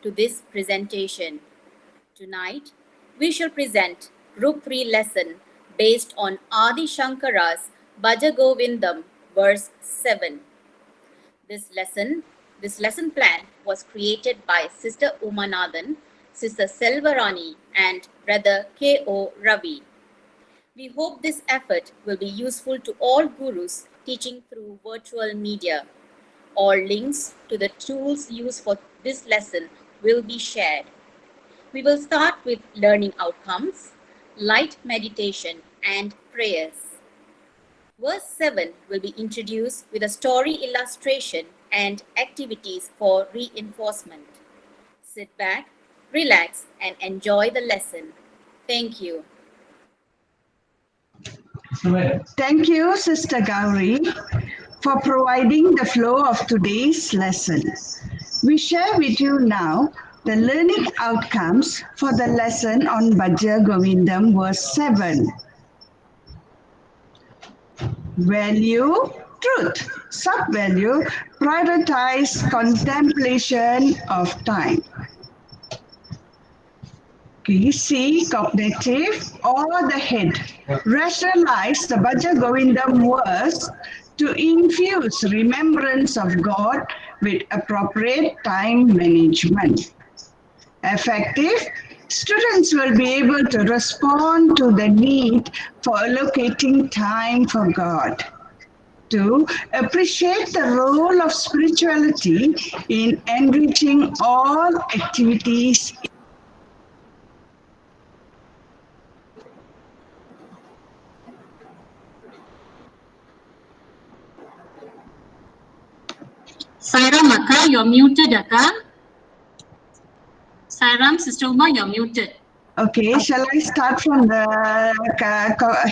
to this presentation. Tonight, we shall present Group 3 lesson based on Adi Shankara's Bhaja Govindam, verse 7. This lesson plan was created by Sister Umanathan, Sister Selvarani, and Brother K.O. Ravi. We hope this effort will be useful to all gurus teaching through virtual media. All links to the tools used for this lesson will be shared. We will start with learning outcomes, light meditation, and prayers. Verse 7 will be introduced with a story illustration and activities for reinforcement. Sit back, relax, and enjoy the lesson. Thank you. Thank you, Sister Gauri, for providing the flow of today's lesson. We share with you now the learning outcomes for the lesson on Bhaja Govindam, verse 7. Value, truth. Sub-value, prioritize contemplation of time. C, cognitive or the head. Rationalize the Bhaja Govindam verse to infuse remembrance of God with appropriate time management. Effective, students will be able to respond to the need for allocating time for God. 2. Appreciate the role of spirituality in enriching all activities. Sairam Akka, you're muted, Akka. Sairam, Sister Uma, you're muted. Okay, shall I start from the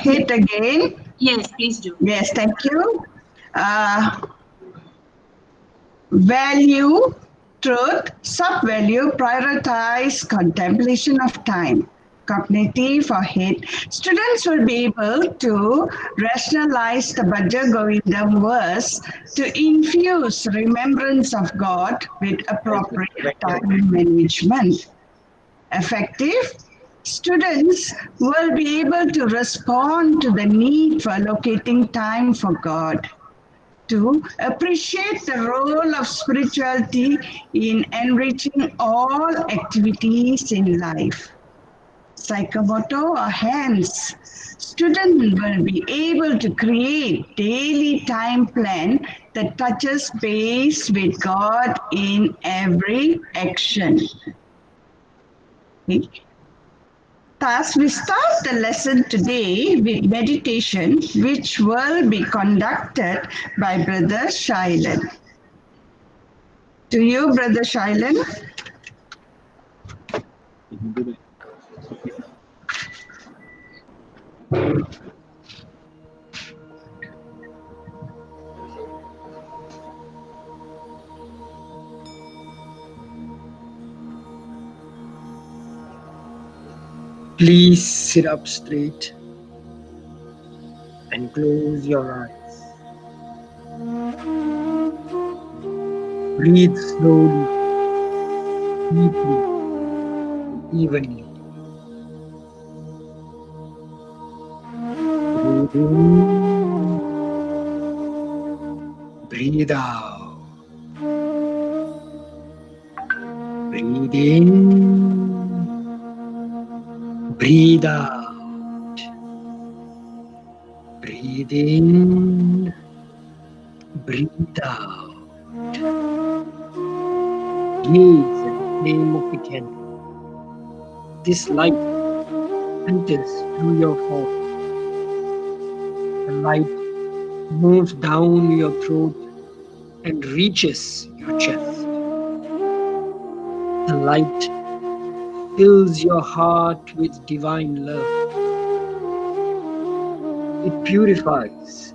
head again? Yes, please do. Yes, thank you. Value, truth, sub-value, prioritize contemplation of time. Cognitive or head. Students will be able to rationalize the Bhaja Govindam verse to infuse remembrance of God with appropriate time management. Effective, students will be able to respond to the need for allocating time for God. 2. Appreciate the role of spirituality in enriching all activities in life. Psychomotor or hands. Students will be able to create daily time plan that touches base with God in every action. Okay. Thus, we start the lesson today with meditation, which will be conducted by Brother Shailen. To you, Brother Shailen. Please sit up straight and close your eyes. Breathe slowly, deeply, evenly. Breathe in, breathe out. Breathe in, breathe out. Breathe in, breathe out. Gaze at the flame of the candle. This light enters through your heart. The light moves down your throat and reaches your chest. The light fills your heart with divine love. It purifies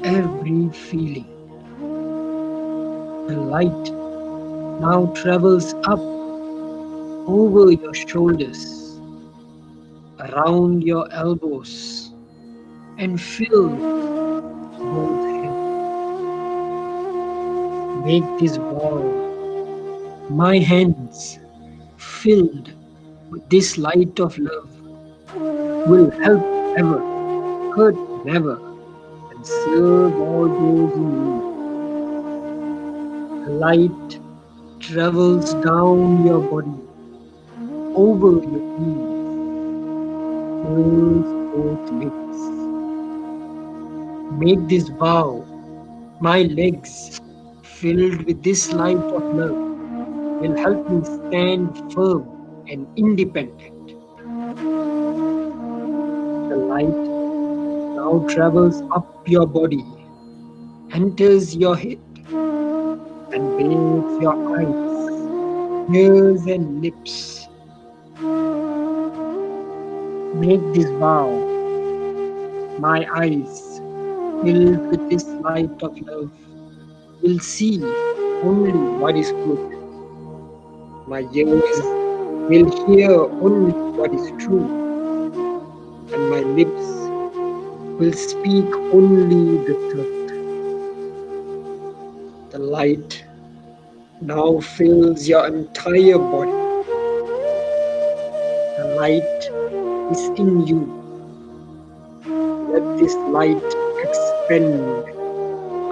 every feeling. The light now travels up over your shoulders, around your elbows, and fills both hands. Make this vow. My hands filled with this light of love will help ever, hurt never, and serve all those in need. The light travels down your body, over your knees, fills both legs. Make this vow. My legs, filled with this light of love, will help me stand firm and independent. The light now travels up your body, enters your head, and bathes your eyes, ears, and lips. Make this vow. My eyes, filled with this light of love, will see only what is good. My ears will hear only what is true, and my lips will speak only the truth. The light now fills your entire body. The light is in you. Let this light expand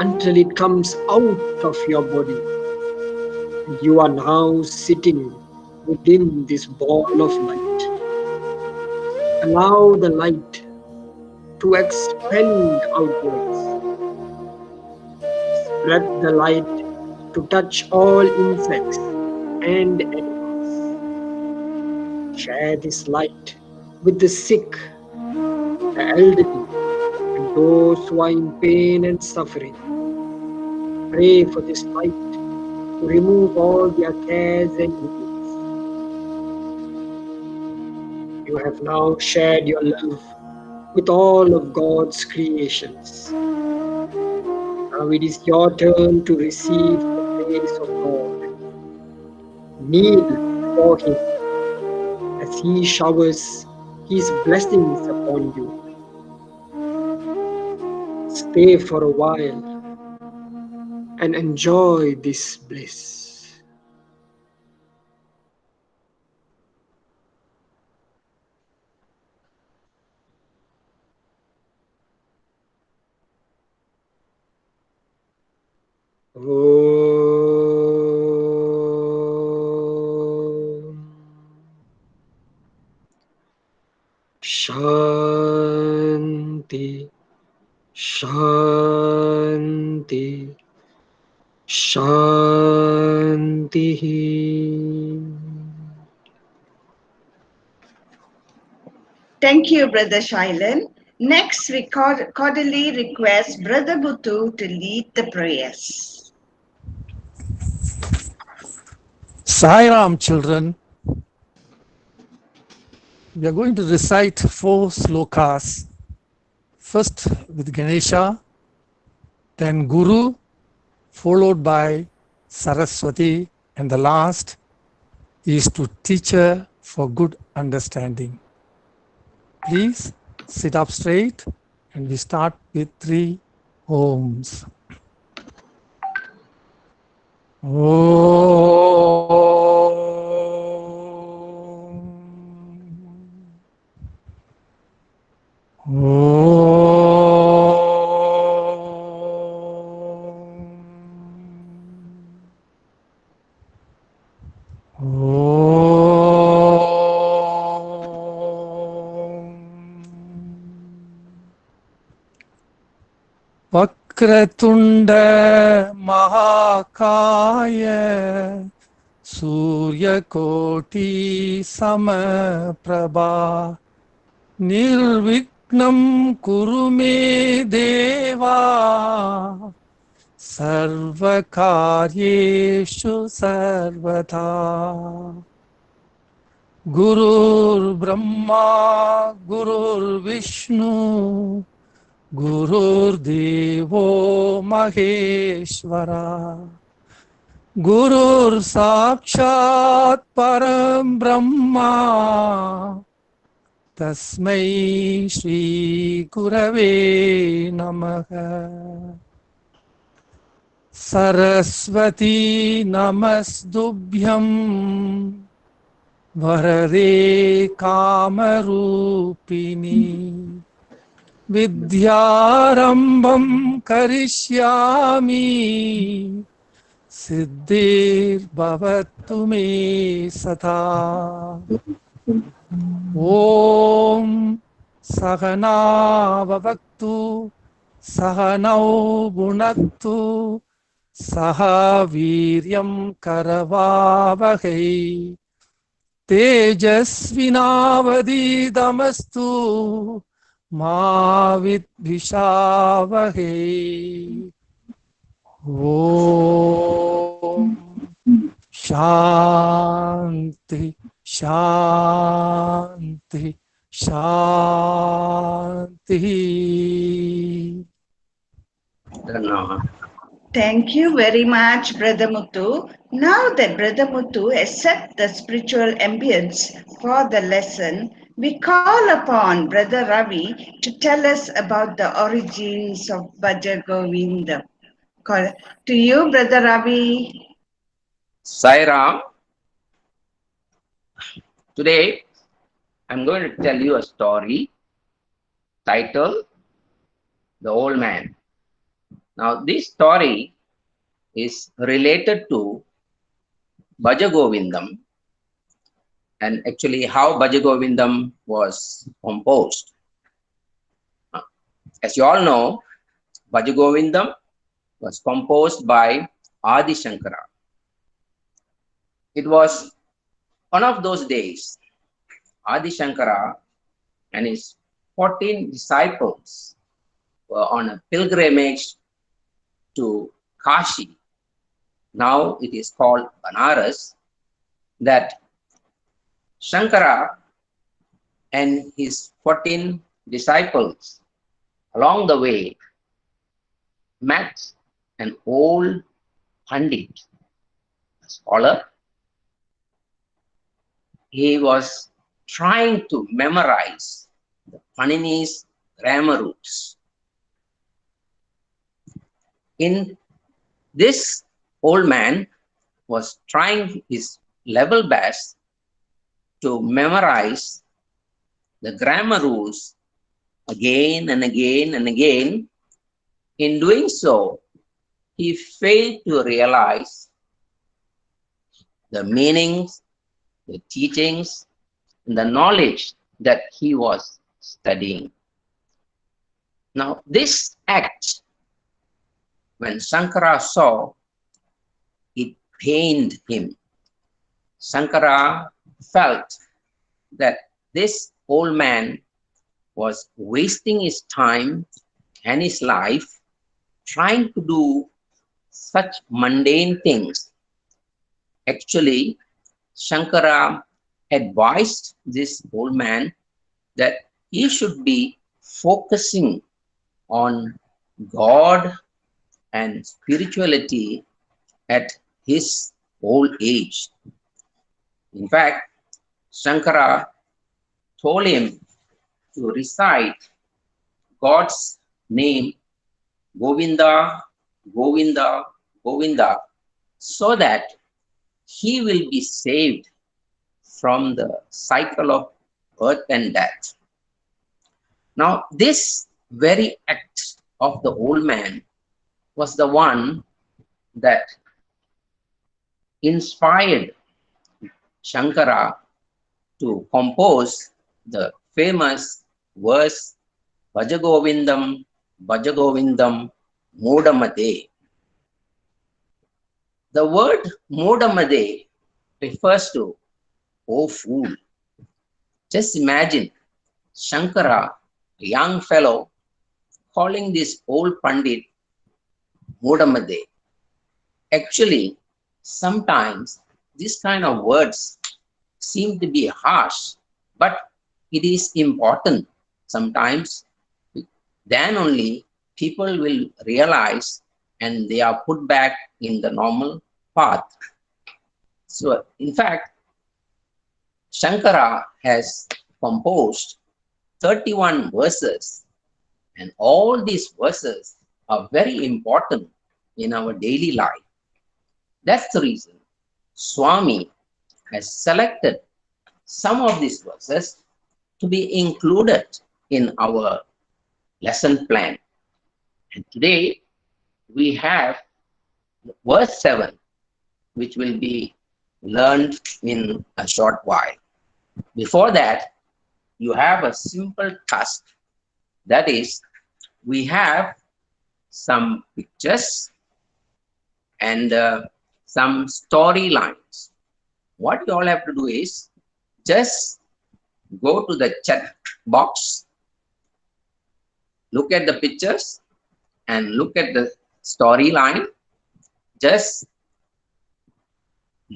until it comes out of your body. You are now sitting within this ball of light. Allow the light to expand outwards. Spread the light to touch all insects and animals. Share this light with the sick, the elderly, and those who are in pain and suffering. Pray for this light to remove all their cares and worries. You have now shared your love with all of God's creations. Now it is your turn to receive the grace of God. Kneel before Him as He showers His blessings upon you. Stay for a while and enjoy this bliss. Om Shanti, Shanti, Shanti. Thank you, Brother Shailen. Next, we cordially request Brother Buttu to lead the prayers. Sairam, children. We are going to recite 4 slokas. First with Ganesha, then Guru, followed by Saraswati, and the last is to teacher for good understanding. Please sit up straight and we start with 3 Oms. Vakratunda Mahakaya Suryakoti Samaprabha Nirvignam Kurume Deva Sarvakaryeshu Sarvata Gurur Brahma Gurur Vishnu Gurur Devo Maheshwara Gurur Sakshat Param Brahma Tasmai Shri Gurave Namaha Saraswati Namastubhyam Varade Kamarupini Vidyarambam Karishyami Siddhir Bhavatu Me Satha. Om Sahana Bhavaktu Sahanau Bhunaktu Saha Viryam Karavavahai Tejasvinavadidamastu Ma Vidvishavahai. Om Shanti Shanti Shanti. Thank you very much, Brother Muthu. Now that Brother Muthu has set the spiritual ambience for the lesson, we call upon Brother Ravi to tell us about the origins of Bhaja Govinda. To you, Brother Ravi. Sai Ram, today I'm going to tell you a story titled The Old Man. Now, this story is related to Bhaja Govindam and actually how Bhaja Govindam was composed. As you all know, Bhaja Govindam was composed by Adi Shankara. It was one of those days, Adi Shankara and his 14 disciples were on a pilgrimage to Kashi. Now it is called Banaras. That Shankara and his 14 disciples along the way met an old Pandit, a scholar. He was trying to memorize the Panini's grammar roots. In this old man was trying his level best to memorize the grammar rules again and again and again. In doing so, he failed to realize the meanings, the teachings, and the knowledge that he was studying. Now, this act, when Shankara saw, it pained him. Shankara felt that this old man was wasting his time and his life trying to do such mundane things. Actually, Shankara advised this old man that he should be focusing on God and spirituality at his old age. In fact, Shankara told him to recite God's name, Govinda, Govinda, Govinda, so that he will be saved from the cycle of birth and death. Now, this very act of the old man was the one that inspired Shankara to compose the famous verse Bhaja Govindam, Modamade. The word Modamade refers to, oh fool. Just imagine Shankara, a young fellow, calling this old Pandit Modamade. Actually, sometimes this kind of words seem to be harsh, but it is important. Sometimes then only people will realize and they are put back in the normal path. So, in fact, Shankara has composed 31 verses, and all these verses are very important in our daily life. That's the reason Swami has selected some of these verses to be included in our lesson plan. And today we have verse 7, which will be learned in a short while. Before that, you have a simple task. That is, we have some pictures and some storylines. What you all have to do is just go to the chat box, look at the pictures and look at the storyline. Just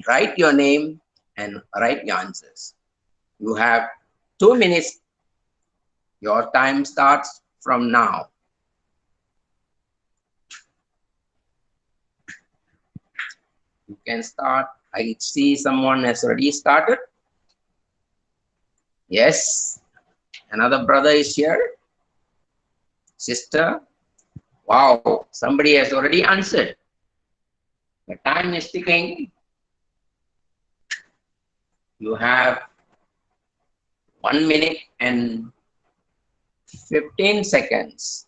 write your name and write your answers. You have 2 minutes. Your time starts from now. You can start. I see someone has already started. Yes, another brother is here. Sister. Wow, somebody has already answered. The time is ticking. You have 1 minute and 15 seconds.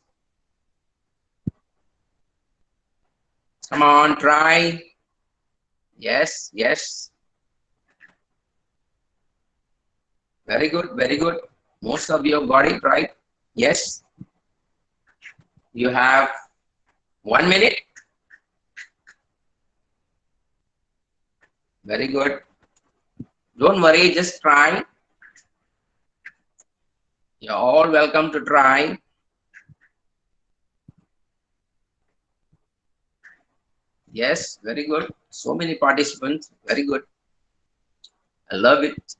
Come on, try. Yes, yes. Very good, very good. Most of you got it right. Yes. You have 1 minute. Very good. Don't worry, just try. You're all welcome to try. Yes, very good. So many participants. Very good. I love it.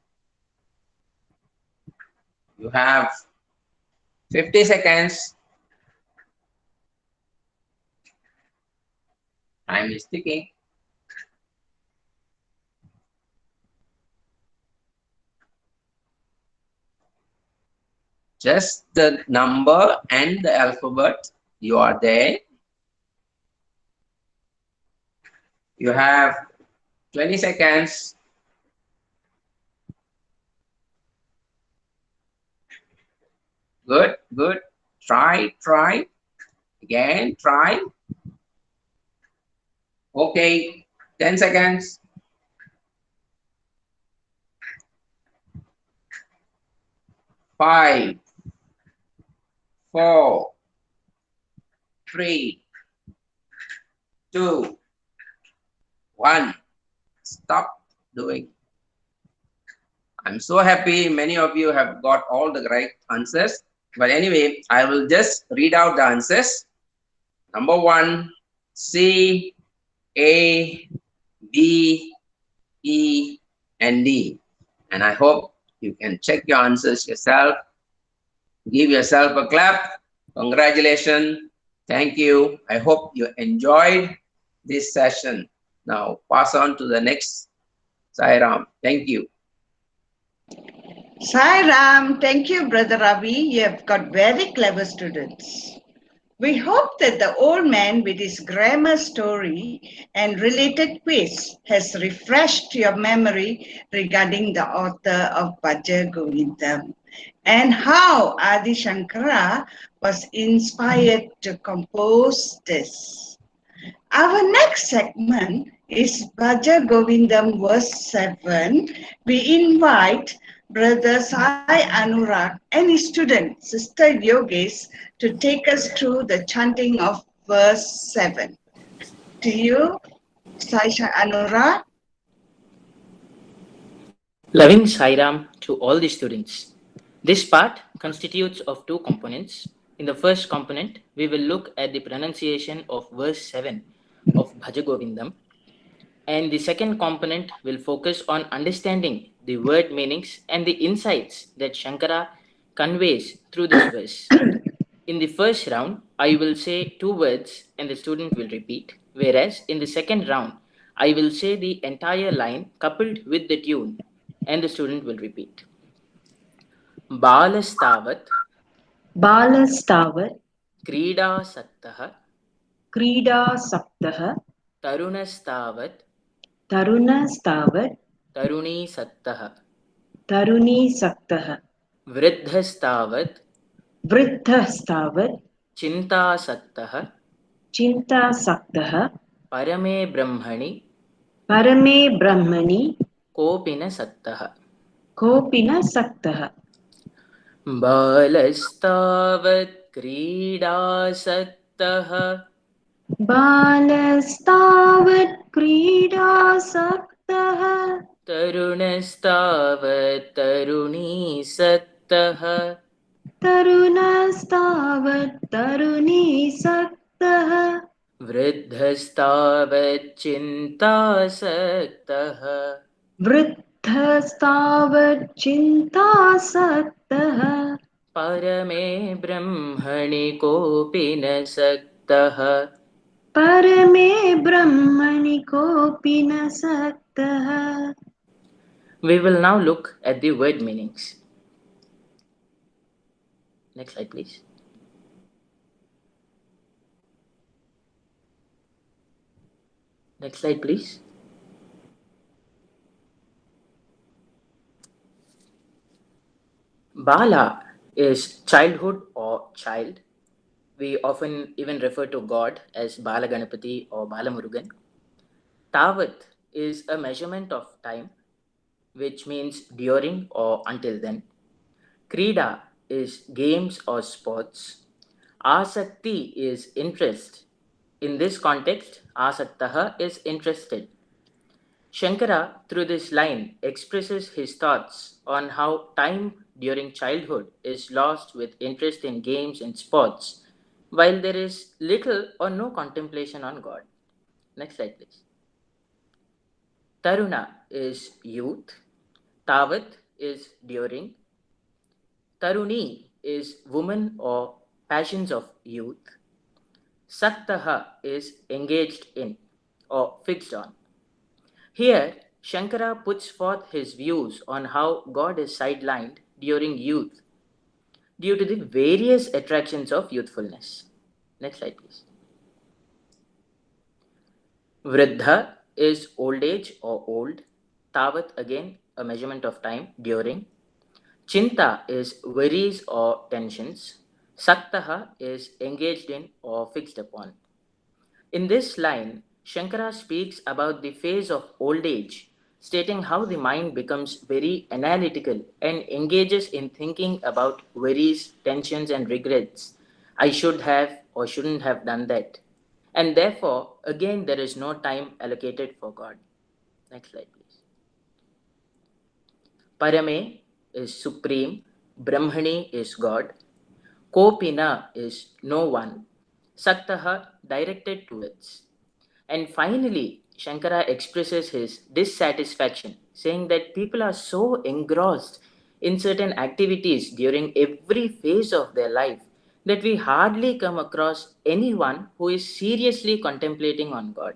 You have 50 seconds. Time is ticking. Just the number and the alphabet. You are there. You have 20 seconds. Good, good. Try, try. Again, try. Okay, 10 seconds. 5, 4, 3, 2, 1. Stop doing. I'm so happy many of you have got all the right answers. But anyway, I will just read out the answers. Number 1, C, A, B, E, and D. And I hope you can check your answers yourself. Give yourself a clap. Congratulations. Thank you. I hope you enjoyed this session. Now pass on to the next. Sai Ram. Thank you. Sai Ram, thank you, Brother Ravi. You have got very clever students. We hope that the old man with his grammar story and related quiz has refreshed your memory regarding the author of Bhaja Govindam and how Adi Shankara was inspired to compose this. Our next segment is Bhaja Govindam verse 7. We invite Brother Sai Anurag and his student, Sister Yogesh, to take us through the chanting of verse 7. To you, Sai Anurag. Loving Sairam to all the students. This part constitutes of two components. In the first component, we will look at the pronunciation of verse 7 of Bhaja Govindam. And the second component will focus on understanding the word meanings and the insights that Shankara conveys through this verse. In the first round, I will say 2 words and the student will repeat, whereas in the second round, I will say the entire line coupled with the tune and the student will repeat. Balastavat बालस्तावत् Kridasaktah क्रीडासक्तः Tarunastavat तरुणस्तावत् Tarunisattah. Taruni Saktaha. वृद्धस्तावत् Vriddhastavat. चिन्तासक्तः Chinta Saktaha. परमे ब्रह्मणि Parame Brahmani. कोऽपि न सक्तः Kopina Saktaha. बालस्तावत् क्रीडासक्तः Balastavat Krida Saktaha. तरुणस्तावत् तरुणीसक्तः Tarunastavat Taruni Saktaha. वृद्धस्तावत् चिन्तासक्तः Vriddhastavat Chinta Saktaha. परमे ब्रह्मणि कोऽपि न सक्तः Parame Brahmani Kopina Saktaha. We will now look at the word meanings. Next slide, please. Next slide, please. Bala is childhood or child. We often even refer to God as Bala Ganapati or Bala Murugan. Tavat is a measurement of time, which means during or until then. Krida is games or sports. Asakti is interest. In this context, Asaktaha is interested. Shankara, through this line, expresses his thoughts on how time during childhood is lost with interest in games and sports, while there is little or no contemplation on God. Next slide, please. Taruna is youth. Tavat is during. Taruni is woman or passions of youth. Saktaha is engaged in or fixed on. Here, Shankara puts forth his views on how God is sidelined during youth due to the various attractions of youthfulness. Next slide, please. Vriddha is old age or old. Tavat, again, a measurement of time during. Chinta is worries or tensions. Saktaha is engaged in or fixed upon. In this line, Shankara speaks about the phase of old age, stating how the mind becomes very analytical and engages in thinking about worries, tensions, and regrets. I should have or shouldn't have done that. And therefore, again, there is no time allocated for God. Next slide, please. Parame is supreme, Brahmani is God, Kopina is no one, Saktaha directed towards. And finally, Shankara expresses his dissatisfaction, saying that people are so engrossed in certain activities during every phase of their life that we hardly come across anyone who is seriously contemplating on God.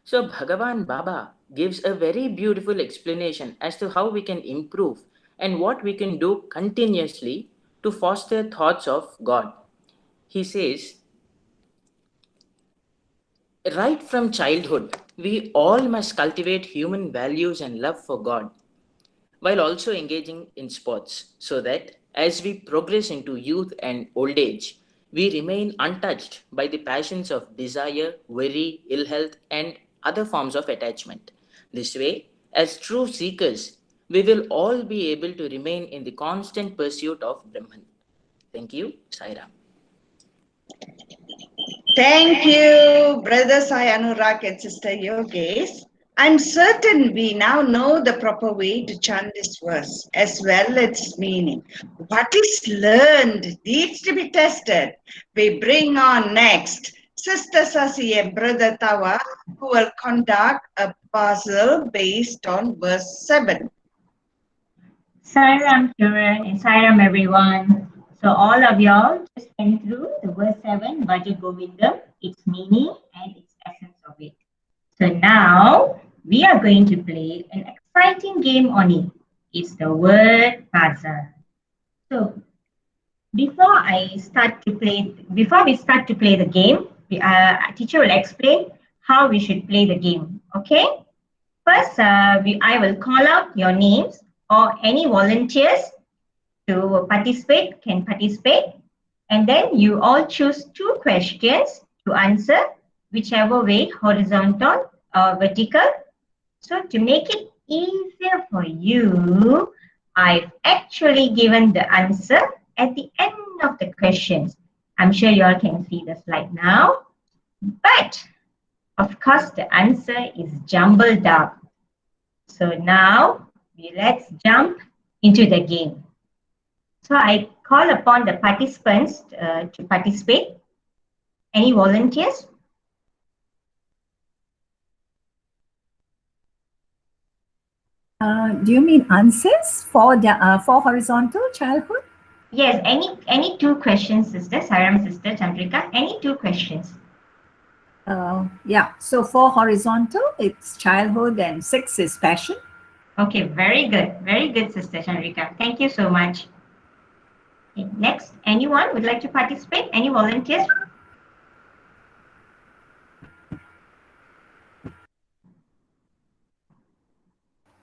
So, Bhagavan Baba gives a very beautiful explanation as to how we can improve and what we can do continuously to foster thoughts of God. He says, right from childhood, we all must cultivate human values and love for God while also engaging in sports so that as we progress into youth and old age, we remain untouched by the passions of desire, worry, ill health, and other forms of attachment. This way, as true seekers, we will all be able to remain in the constant pursuit of Brahman. Thank you, Sairam. Thank you, Brother Sai Anurag and Sister Yogesh. I'm certain we now know the proper way to chant this verse as well as its meaning. What is learned needs to be tested. We bring on next Sister Sasi and Brother Tawa, who will conduct a puzzle based on verse 7. Sairam children and Sairam everyone. So all of y'all just went through the verse 7, Bhaja Govindam, its meaning and its essence of it. So now we are going to play an exciting game on it. It's the word puzzle. So before we start to play the game, teacher will explain how we should play the game. Okay? First, I will call out your names. or any volunteers to participate can participate. And then you all choose 2 questions to answer, whichever way, horizontal or vertical. So to make it easier for you, I've actually given the answer at the end of the questions. I'm sure you all can see the slide now. But of course, the answer is jumbled up. So now let's jump into the game. So I call upon the participants to participate. Any volunteers? Do you mean answers for horizontal childhood? Yes, any 2 questions, sister, Saram, sister, Chandrika, any 2 questions. Yeah, so for horizontal, it's childhood and 6 is passion. Okay, very good, sister Chandrika. Thank you so much. Okay, next, anyone would like to participate? Any volunteers?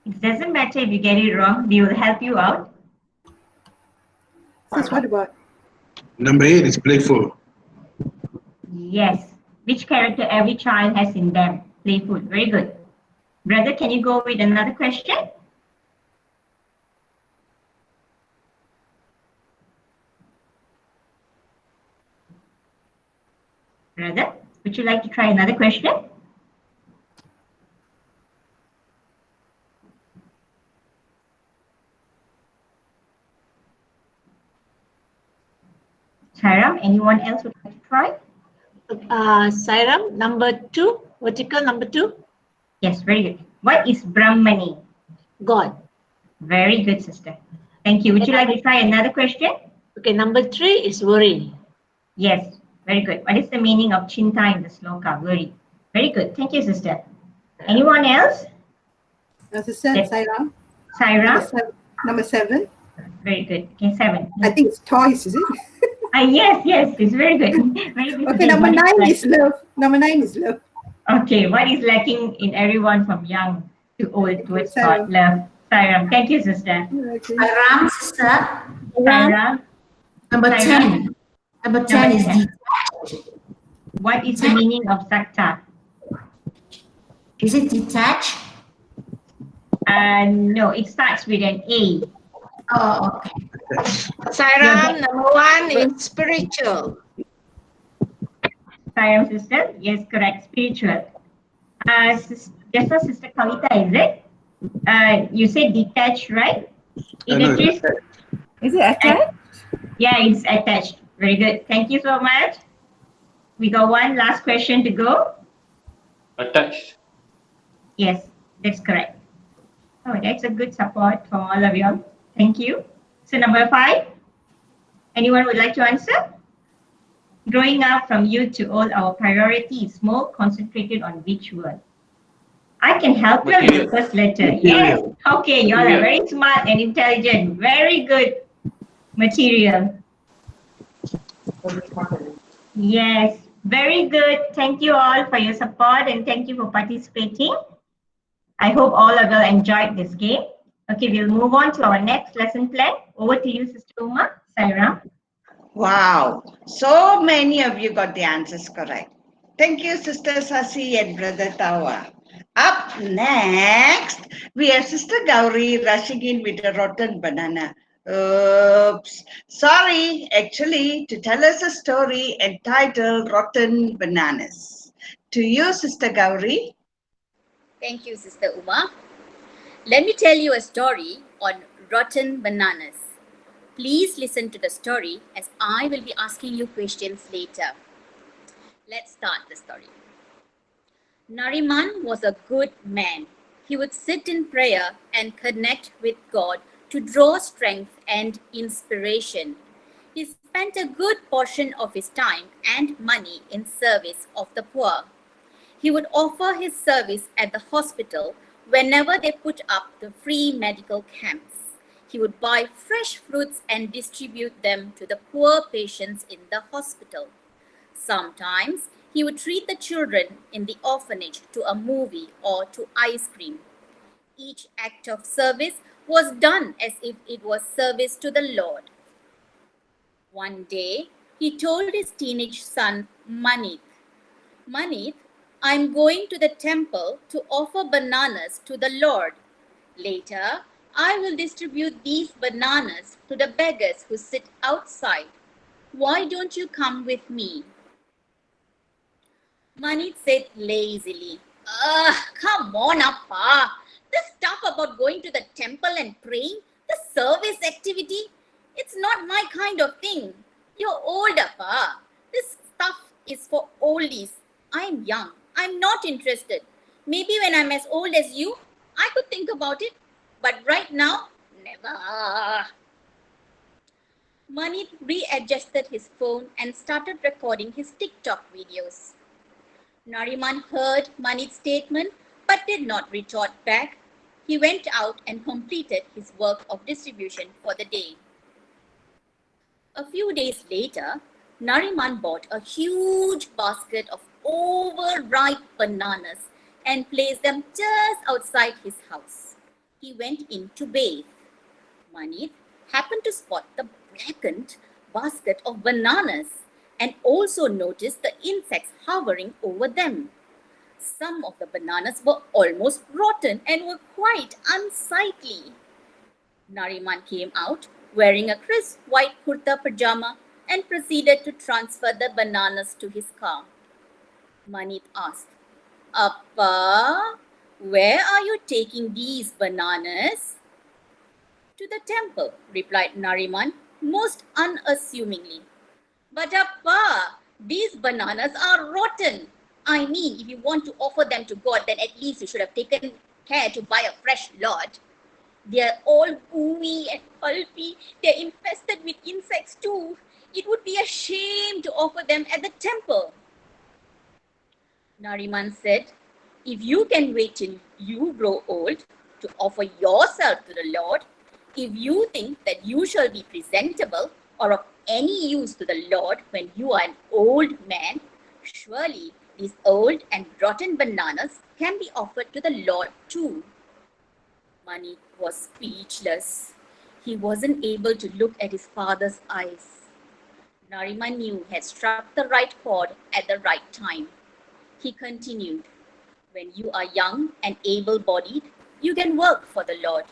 It doesn't matter if you get it wrong, we will help you out. Sis, what about? Number 8 is playful. Yes. Which character every child has in them? Playful. Very good. Brother, can you go with another question? Brother, would you like to try another question? Saram, anyone else would like to try? Sairam, number 2, vertical number 2. Yes, very good. What is Brahmani? God. Very good, sister. Thank you. Would you like to try another question? Okay, number 3 is worry. Yes, very good. What is the meaning of chinta in the sloka? Worry. Very good. Thank you, sister. Anyone else? Sister, Yes. Saira. Saira? Number 7. Very good. Okay, 7. I think it's toys, is it? Yes, it's very good. Very good. Okay, number 9 is love. Number 9 is love. Okay, what is lacking in everyone from young to old towards God? Love. Sairam. Thank you, sister. Sairam, sister. Sairam. Number Sairam. 10. Number 10 is detached. What is the meaning of sakta? Is it detached? No, it starts with an A. Oh, okay. Sairam, number 1 is spiritual. Sairam, sister. Yes, correct. Spiritual. Just for Sister Kavita, is it? You said detached, right? Is it attached? Yeah, it's attached. Very good. Thank you so much. We got one last question to go. Attached. Yes, that's correct. Oh, that's a good support from all of you. Thank you. So number 5, anyone would like to answer? Growing up from youth to old, our priority is more concentrated on which word? I can help you with the first letter. Yes. Okay, you all are very smart and intelligent. Very good. Material. Yes, very good. Thank you all for your support and thank you for participating. I hope all of you enjoyed this game. Okay, we'll move on to our next lesson plan. Over to you, Sister Uma. Sairam. Wow, so many of you got the answers correct. Thank you, Sister Sasi and Brother Tawa. Up next, we have Sister Gauri rushing in with a rotten banana. Oops. Sorry, actually, to tell us a story entitled Rotten Bananas. To you, Sister Gauri. Thank you, Sister Uma. Let me tell you a story on rotten bananas. Please listen to the story as I will be asking you questions later. Let's start the story. Nariman was a good man. He would sit in prayer and connect with God to draw strength and inspiration. He spent a good portion of his time and money in service of the poor. He would offer his service at the hospital whenever they put up the free medical camps. He would buy fresh fruits and distribute them to the poor patients in the hospital. Sometimes he would treat the children in the orphanage to a movie or to ice cream. Each act of service was done as if it was service to the Lord. One day, he told his teenage son, Manit, Manit, I'm going to the temple to offer bananas to the Lord. Later, I will distribute these bananas to the beggars who sit outside. Why don't you come with me? Manit said lazily, come on, Appa. This stuff about going to the temple and praying, the service activity, it's not my kind of thing. You're old, Appa. This stuff is for oldies. I'm young. I'm not interested. Maybe when I'm as old as you, I could think about it. But right now, never. Manit readjusted his phone and started recording his TikTok videos. Nariman heard Manit's statement but did not retort back. He went out and completed his work of distribution for the day. A few days later, Nariman bought a huge basket of overripe bananas and placed them just outside his house. He went in to bathe. Manit happened to spot the blackened basket of bananas and also noticed the insects hovering over them. Some of the bananas were almost rotten and were quite unsightly. Nariman came out wearing a crisp white kurta pajama and proceeded to transfer the bananas to his car. Manit asked, Appa, where are you taking these bananas? To the temple, replied Nariman, most unassumingly. But Appa, these bananas are rotten. I mean, if you want to offer them to God, then at least you should have taken care to buy a fresh lot. They are all gooey and pulpy. They're infested with insects too. It would be a shame to offer them at the temple. Nariman said, if you can wait till you grow old to offer yourself to the Lord, if you think that you shall be presentable or of any use to the Lord when you are an old man, surely these old and rotten bananas can be offered to the Lord too. Manit was speechless. He wasn't able to look at his father's eyes. Nariman knew he had struck the right chord at the right time. He continued, when you are young and able-bodied, you can work for the Lord.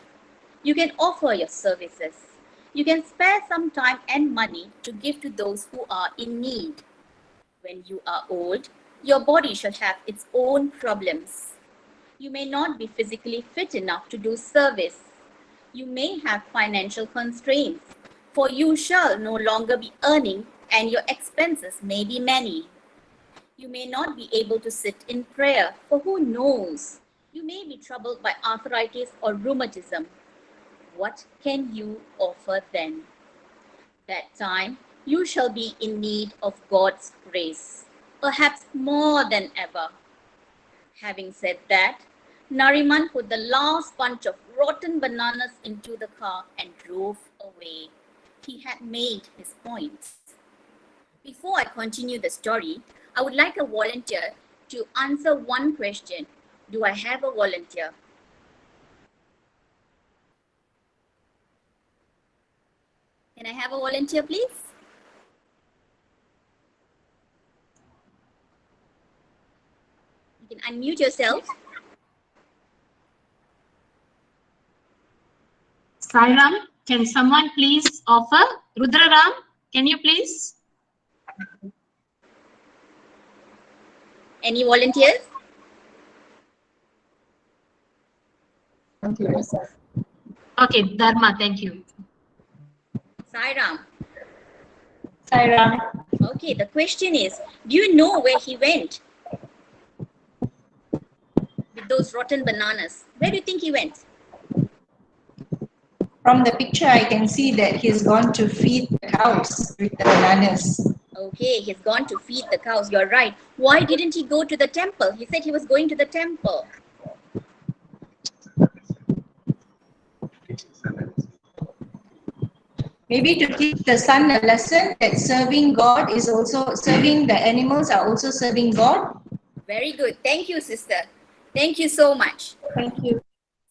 You can offer your services. You can spare some time and money to give to those who are in need. When you are old, your body shall have its own problems. You may not be physically fit enough to do service. You may have financial constraints, for you shall no longer be earning and your expenses may be many. You may not be able to sit in prayer, for who knows? You may be troubled by arthritis or rheumatism. What can you offer then? That time you shall be in need of God's grace, perhaps more than ever. Having said that, Nariman put the last bunch of rotten bananas into the car and drove away. He had made his point. Before I continue the story, I would like a volunteer to answer one question. Do I have a volunteer? Can I have a volunteer, please? You can unmute yourself. Sairam, can someone please offer? Rudraram, can you please? Any volunteers? Okay, Dharma, thank you. Sairam. Sairam. Okay, the question is, do you know where he went with those rotten bananas? Where do you think he went? From the picture, I can see that he's gone to feed the cows with the bananas. Okay, he's gone to feed the cows. You're right. Why didn't he go to the temple? He said he was going to the temple. Maybe to teach the son a lesson that serving God is also, serving the animals are also serving God. Very good. Thank you, sister. Thank you so much. Thank you.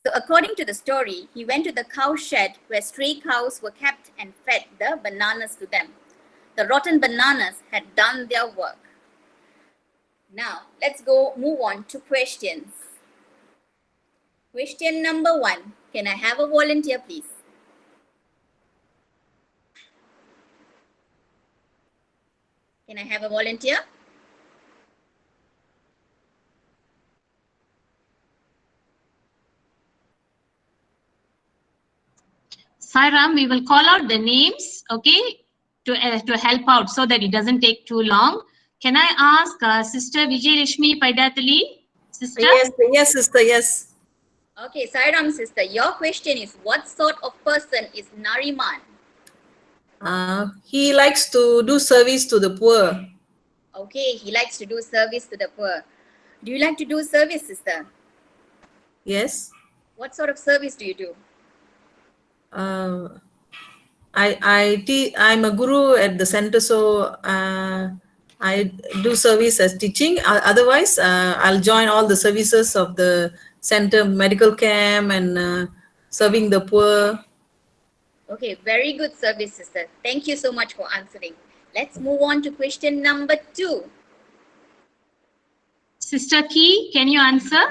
So So according to the story, he went to the cow shed where stray cows were kept and fed the bananas to them. The rotten bananas had done their work. Now, let's move on to questions. Question number 1. Can I have a volunteer, please? Can I have a volunteer? Sairam, we will call out the names, okay, to help out so that it doesn't take too long. Can I ask Sister Vijayalakshmi Paidatali? Sister? Yes, sister, yes. Okay, Sairam sister, your question is, what sort of person is Nariman? He likes to do service to the poor. Okay, he likes to do service to the poor. Do you like to do service, sister? Yes. What sort of service do you do? I'm a guru at the center, so I do service as teaching. Otherwise, I'll join all the services of the center, medical camp and serving the poor. Okay, very good service, sister. Thank you so much for answering. Let's move on to question number 2. Sister Key, can you answer?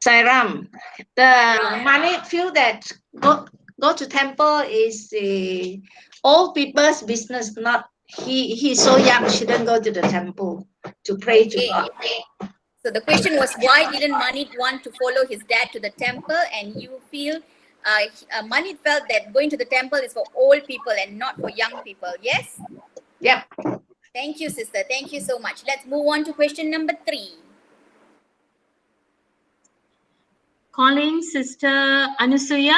Sairam, the money feel that go to temple is old people's business, not he's so young, shouldn't go to the temple to pray to God. So the question was, why didn't Manit want to follow his dad to the temple? And you feel Manit felt that going to the temple is for old people and not for young people. Yes? Yep. Thank you, sister. Thank you so much. Let's move on to question number 3. Calling Sister Anusuya.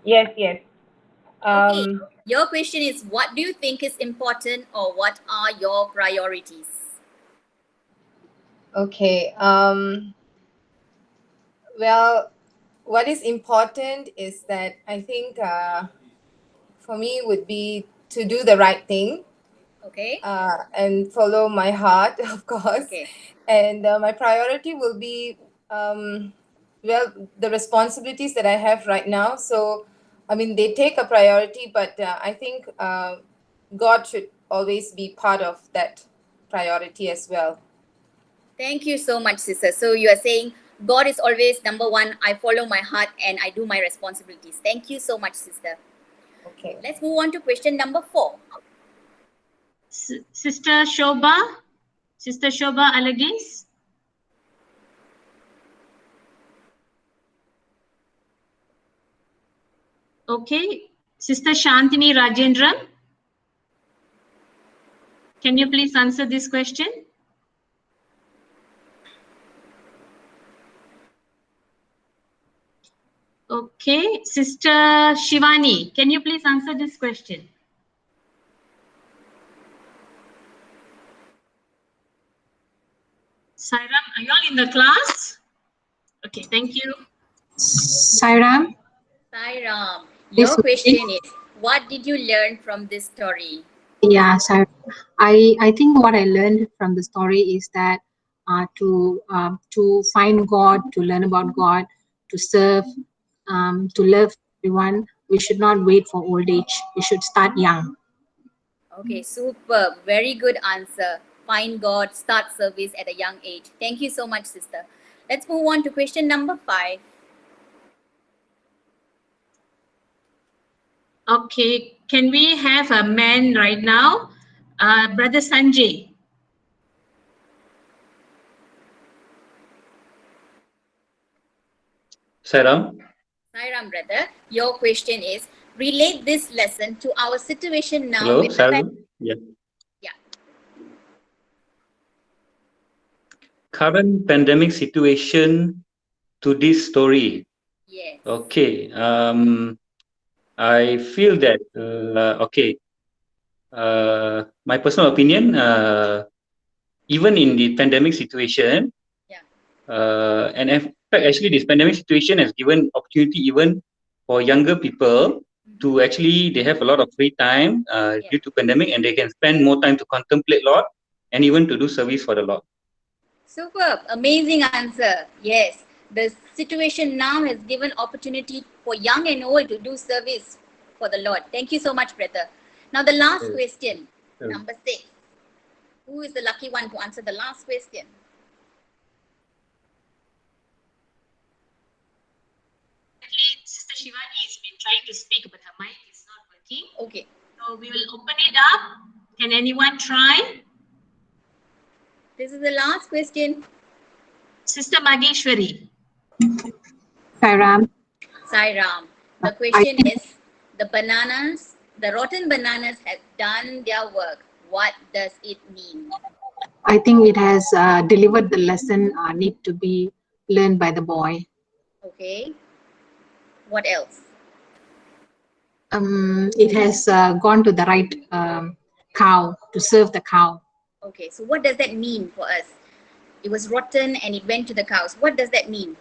Yes. Okay. Your question is, what do you think is important, or what are your priorities? Okay. Well, what is important is that I think for me would be to do the right thing. Okay. And follow my heart, of course. Okay. And my priority will be, well, the responsibilities that I have right now. So, I mean, they take a priority, but I think God should always be part of that priority as well. Thank you so much, sister. So you are saying God is always number 1. I follow my heart and I do my responsibilities. Thank you so much, sister. Okay. Let's move on to question number 4. Sister Shobha Alagis. Okay. Sister Shantini Rajendra. Can you please answer this question? Okay. Sister Shivani, can you please answer this question? Sairam, are you all in the class? Okay, thank you. Sairam. Sairam, your question is, what did you learn from this story? Yeah, Sairam. I think what I learned from the story is that to find God, to learn about God, to serve, to love everyone, we should not wait for old age. We should start young. Okay, superb. Very good answer. Find God, start service at a young age. Thank you so much, sister. Let's move on to question number 5. Okay, can we have a man right now? Brother Sanjay. Sairam. Sairam, brother, your question is, relate this lesson to our situation now. Hello, with Sairam. Yeah. Current pandemic situation to this story. Yes. Okay. I feel that my personal opinion, even in the pandemic situation, and in fact, actually, this pandemic situation has given opportunity even for younger people to actually, they have a lot of free time due to pandemic, and they can spend more time to contemplate Lord and even to do service for the Lord. Superb, amazing answer. Yes, the situation now has given opportunity for young and old to do service for the Lord. Thank you so much, brother. Now the last question, number 6. Who is the lucky one to answer the last question? Sister Shivani has been trying to speak, but her mic is not working. Okay. So we will open it up. Can anyone try? This is the last question. Sister Mageshwari. Sairam. Sairam. The question is, the rotten bananas have done their work. What does it mean? I think it has delivered the lesson need to be learned by the boy. Okay. What else? It has gone to the right cow to serve the cow. Okay, so what does that mean for us? It was rotten and it went to the cows. What does that mean?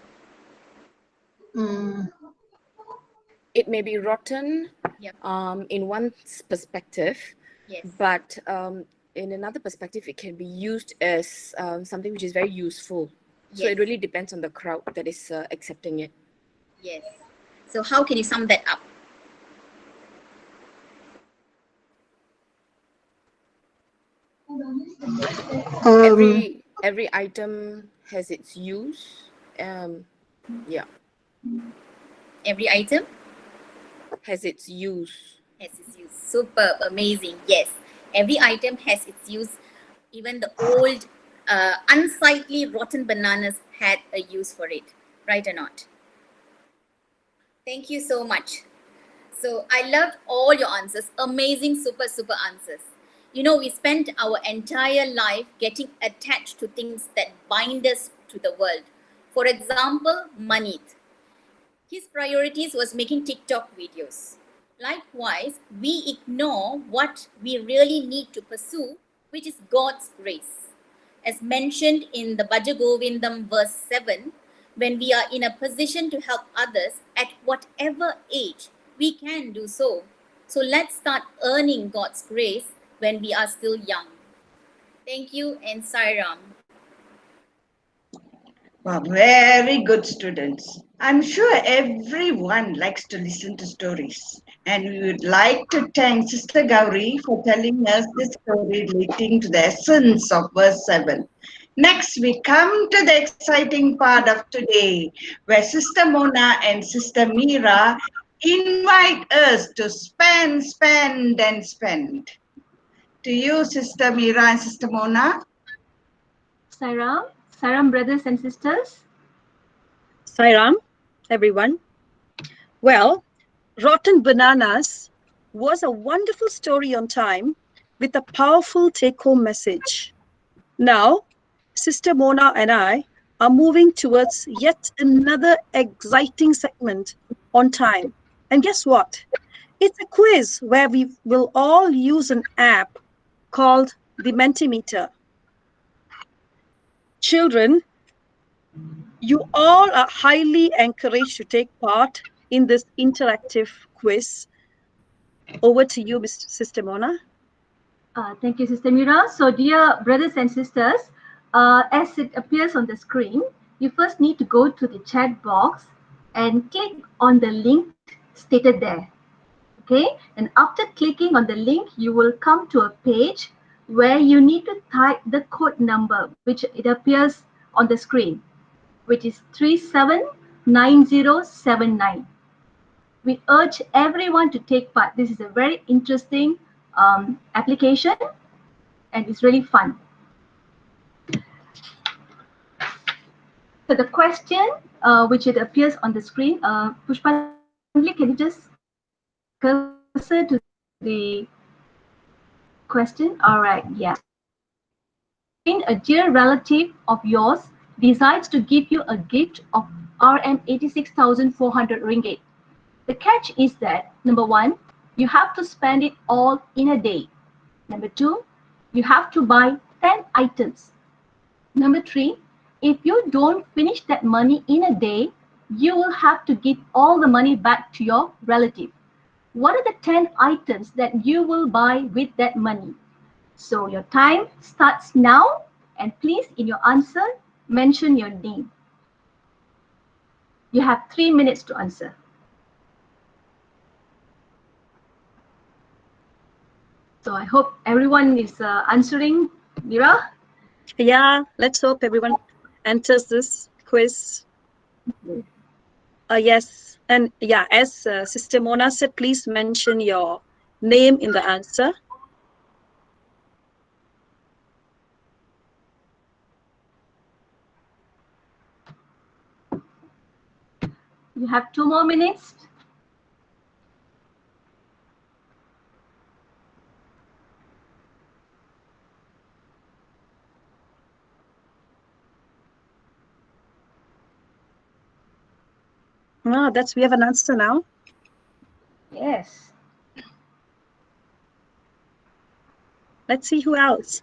It may be rotten in one perspective, but in another perspective, it can be used as something which is very useful. So it really depends on the crowd that is accepting it. Yes. So how can you sum that up? Every item has its use. Yeah. Every item has its use. Has its use. Superb, amazing. Yes, every item has its use. Even the old, unsightly, rotten bananas had a use for it. Right or not? Thank you so much. So I loved all your answers. Amazing, super answers. You know, we spent our entire life getting attached to things that bind us to the world. For example, Manit. His priorities was making TikTok videos. Likewise, we ignore what we really need to pursue, which is God's grace. As mentioned in the Bhaja Govindam verse 7, when we are in a position to help others at whatever age, we can do so. So let's start earning God's grace when we are still young. Thank you and Sairam. Wow, very good students. I'm sure everyone likes to listen to stories. And we would like to thank Sister Gauri for telling us this story relating to the essence of verse 7. Next, we come to the exciting part of today, where Sister Mona and Sister Meera invite us to spend, and spend. To you, Sister Meera and Sister Mona. Sairam brothers and sisters. Sairam, everyone. Well, Rotten Bananas was a wonderful story on time with a powerful take-home message. Now, Sister Mona and I are moving towards yet another exciting segment on time. And guess what? It's a quiz where we will all use an app called the Mentimeter. Children, you all are highly encouraged to take part in this interactive quiz. Over to you, Sister Mona. Thank you, Sister Meera. So, dear brothers and sisters, as it appears on the screen, you first need to go to the chat box and click on the link stated there. Okay, and after clicking on the link, you will come to a page where you need to type the code number, which it appears on the screen, which is 379079. We urge everyone to take part. This is a very interesting application and it's really fun. So the question which it appears on the screen, Pushpanjali, can you just cursor to the question? All right, yeah. A dear relative of yours decides to give you a gift of Rm 86,400 ringgit. The catch is that, number one, you have to spend it all in a day. Number two, you have to buy 10 items. Number three, if you don't finish that money in a day, you will have to give all the money back to your relative. What are the 10 items that you will buy with that money? So your time starts now, and please, in your answer, mention your name. You have 3 minutes to answer. So I hope everyone is answering. Mira? Yeah, let's hope everyone enters this quiz. Yes, and yeah, as Sister Mona said, please mention your name in the answer. You have 2 more minutes. Ah, we have an answer now. Yes. Let's see who else.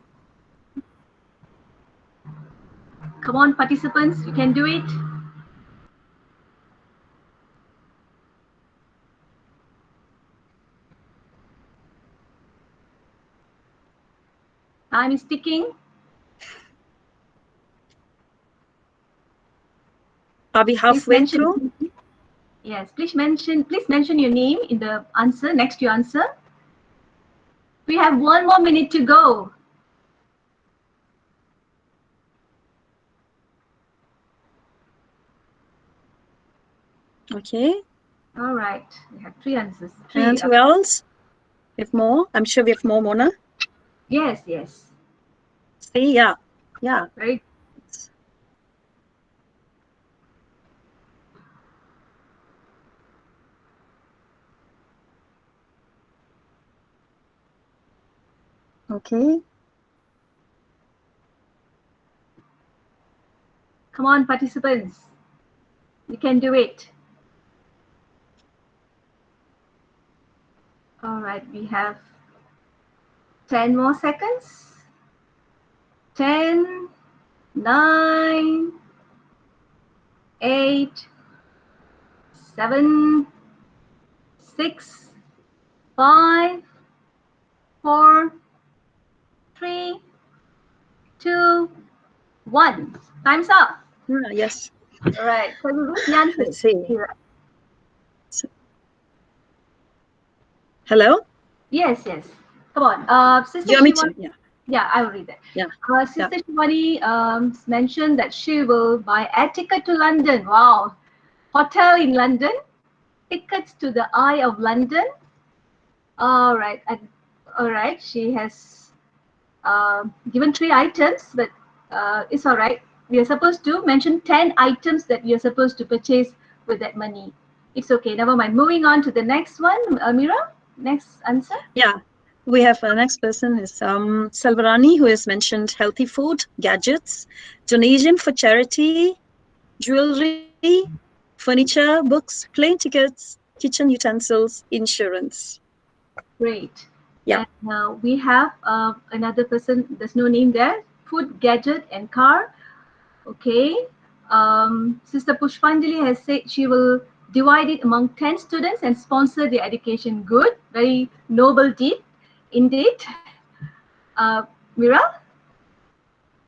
Come on, participants, you can do it. Time is ticking. Are we halfway through? Yes, please mention your name in the answer, next to your answer. We have 1 more minute to go. Okay. All right, we have 3 answers. And who else? We have more? I'm sure we have more, Mona. Yes, yes. See, yeah. Yeah. Right. Okay. Come on, participants. You can do it. All right, we have 10 more seconds. 10, 9, 8, 7, 6, 5, 4, 3, 2, 1. Time's up. Yes. All right. So we read the answers. Let's see. Hello? Yes, yes. Come on. Sister Shivani. Yeah. Yeah, I will read that. Yeah. Sister Shivani mentioned that she will buy a ticket to London. Wow. Hotel in London. Tickets to the Eye of London. All right. All right. She has given 3 items, but it's all right. We are supposed to mention 10 items that we are supposed to purchase with that money. It's okay. Never mind. Moving on to the next one. Mira, next answer. Yeah. We have the next person is Salvarani, who has mentioned healthy food, gadgets, donation for charity, jewelry, furniture, books, plane tickets, kitchen utensils, insurance. Great. Yeah. And we have another person, there's no name there, food, gadget, and car. Okay. Sister Pushpanjali has said she will divide it among 10 students and sponsor their education. Good. Very noble deed, indeed. Mira?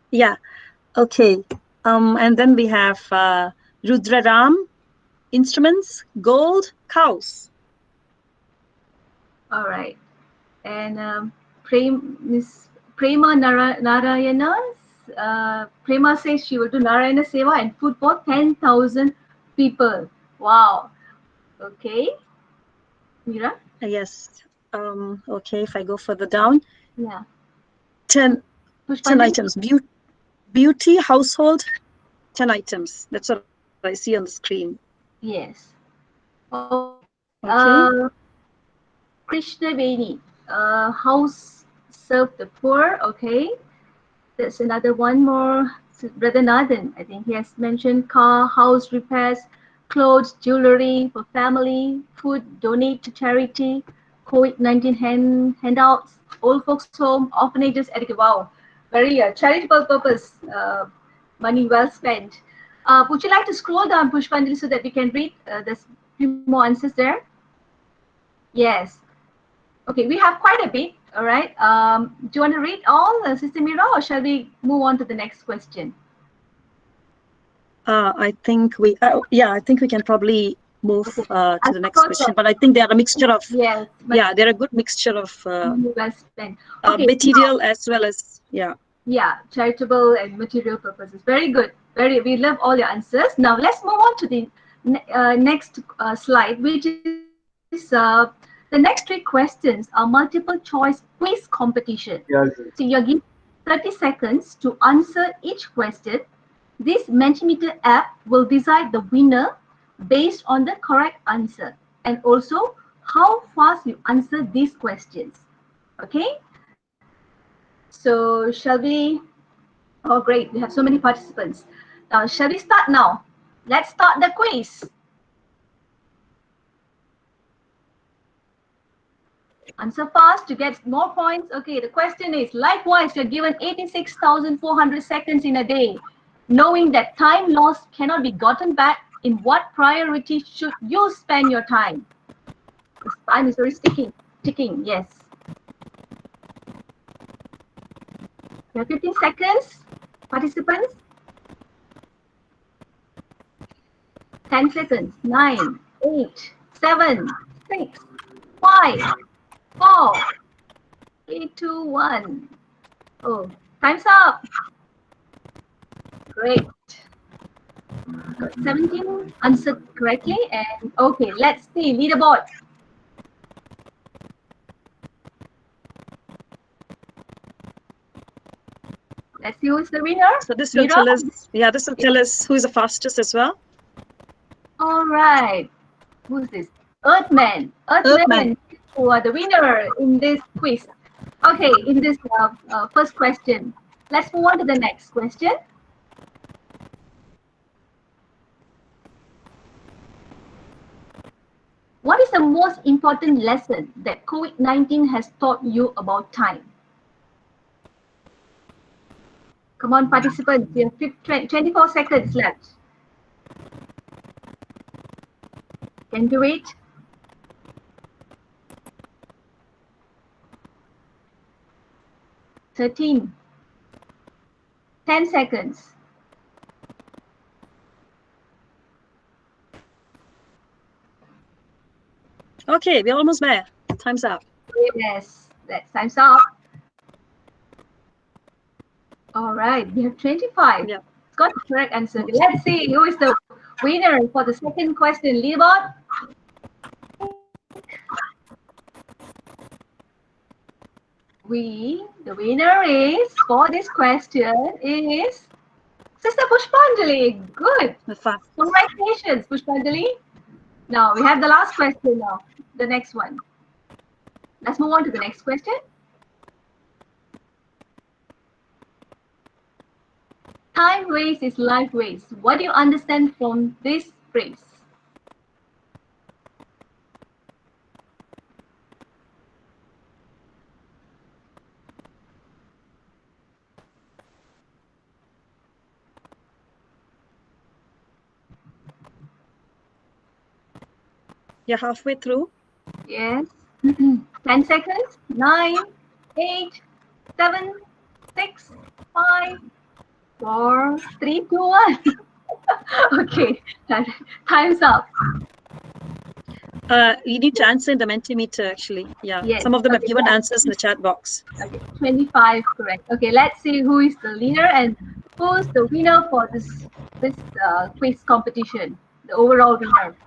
Yeah. Okay. And then we have Rudraram, instruments, gold, cows. All right. And Miss Prema Narayana, Prema says she will do Narayana Seva and food for 10,000 people. Wow. Okay. Mira? Yes. Okay, if I go further down. Yeah. 10 items. Beauty, household, 10 items. That's what I see on the screen. Yes. Okay. Okay. Krishna Veni, house serve the poor. Okay. There's another one more. Brother Nathan, I think he has mentioned car, house repairs, clothes, jewelry for family, food, donate to charity, COVID-19 handouts, old folks home, orphanages, education. Wow, very charitable purpose. Money well spent. Would you like to scroll down, Pushpanjali, so that we can read? There's a few more answers there. Yes. Okay, we have quite a bit. All right. Do you want to read all, Sister Mira, or shall we move on to the next question? I think we can probably move Okay. to I the next suppose question. that, But I think they are a mixture of yes, they're a good mixture of well spent. Okay, material as well as yeah, charitable and material purposes. Very good. We love all your answers. Now let's move on to the next slide, which is the next three questions are multiple choice quiz competition. Yes. So you're given 30 seconds to answer each question. This Mentimeter app will decide the winner based on the correct answer and also how fast you answer these questions. Okay, so shall we? Oh, great. We have so many participants. Now, shall we start now? Let's start the quiz. Answer fast to get more points. Okay, the question is, likewise, you're given 86,400 seconds in a day. Knowing that time lost cannot be gotten back, in what priority should you spend your time? This time is very ticking, yes. You have 15 seconds, participants. 10 seconds. 9, 8, 7, 6, 5, 4, 3, 2, 1. Oh, time's up. Great. Got 17 answered correctly. And okay, let's see. Leaderboard. Let's see who's the winner. So this will tell us, this will tell us who is the fastest as well. All right. Who's this? Earthman. Earthman, who are the winner in this quiz. Okay, in this first question. Let's move on to the next question. What is the most important lesson that COVID-19 has taught you about time? Come on, participants. We have 24 seconds left. Can you wait? Thirteen. 10 seconds. Okay, we're almost there. Time's up. Yes, that time's up. All right, we have 25. Yeah. Got the correct answer. Let's see who is the winner for the second question. Leaderboard. The winner is, for this question, is Sister Pushpanjali. Good. Congratulations, Pushpanjali. Now we have the last question now, the next one. Let's move on to the next question. Time waste is life waste. What do you understand from this phrase? You're halfway through. Yes. 10 seconds. 9, 8, 7, 6, 5, 4, 3, 2, 1. Okay, time's up. You need to answer in the Mentimeter actually. Yeah. Yes. Some of them have Okay, given yeah. answers in the chat box. Okay, 25 correct. Okay, let's see who is the leader and who's the winner for this quiz competition. The overall winner.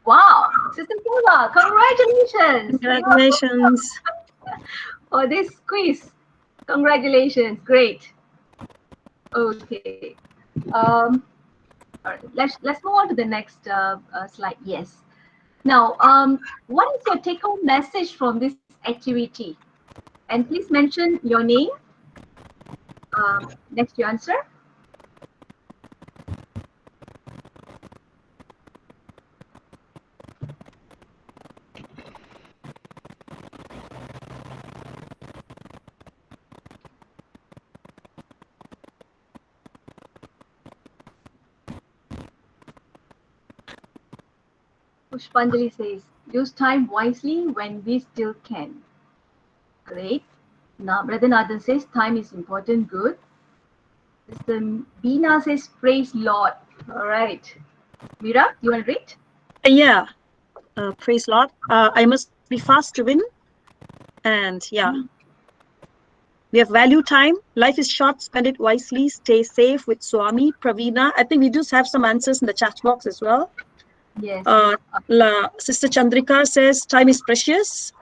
Wow, Sister Kula, congratulations! Congratulations. For this quiz. Congratulations, great. Okay. All right, let's move on to the next slide. Yes. Now, what is your take-home message from this activity? And please mention your name next to your answer. Pushpanjali says, use time wisely when we still can. Great. Now, Brother Nathan says, time is important, good. Sister Beena says, praise Lord. All right. Mira, you want to read? Yeah. Praise Lord. I must be fast to win. And yeah. We have value time. Life is short. Spend it wisely. Stay safe with Swami, Pravina. I think we do have some answers in the chat box as well. Yes. Sister Chandrika says time is precious.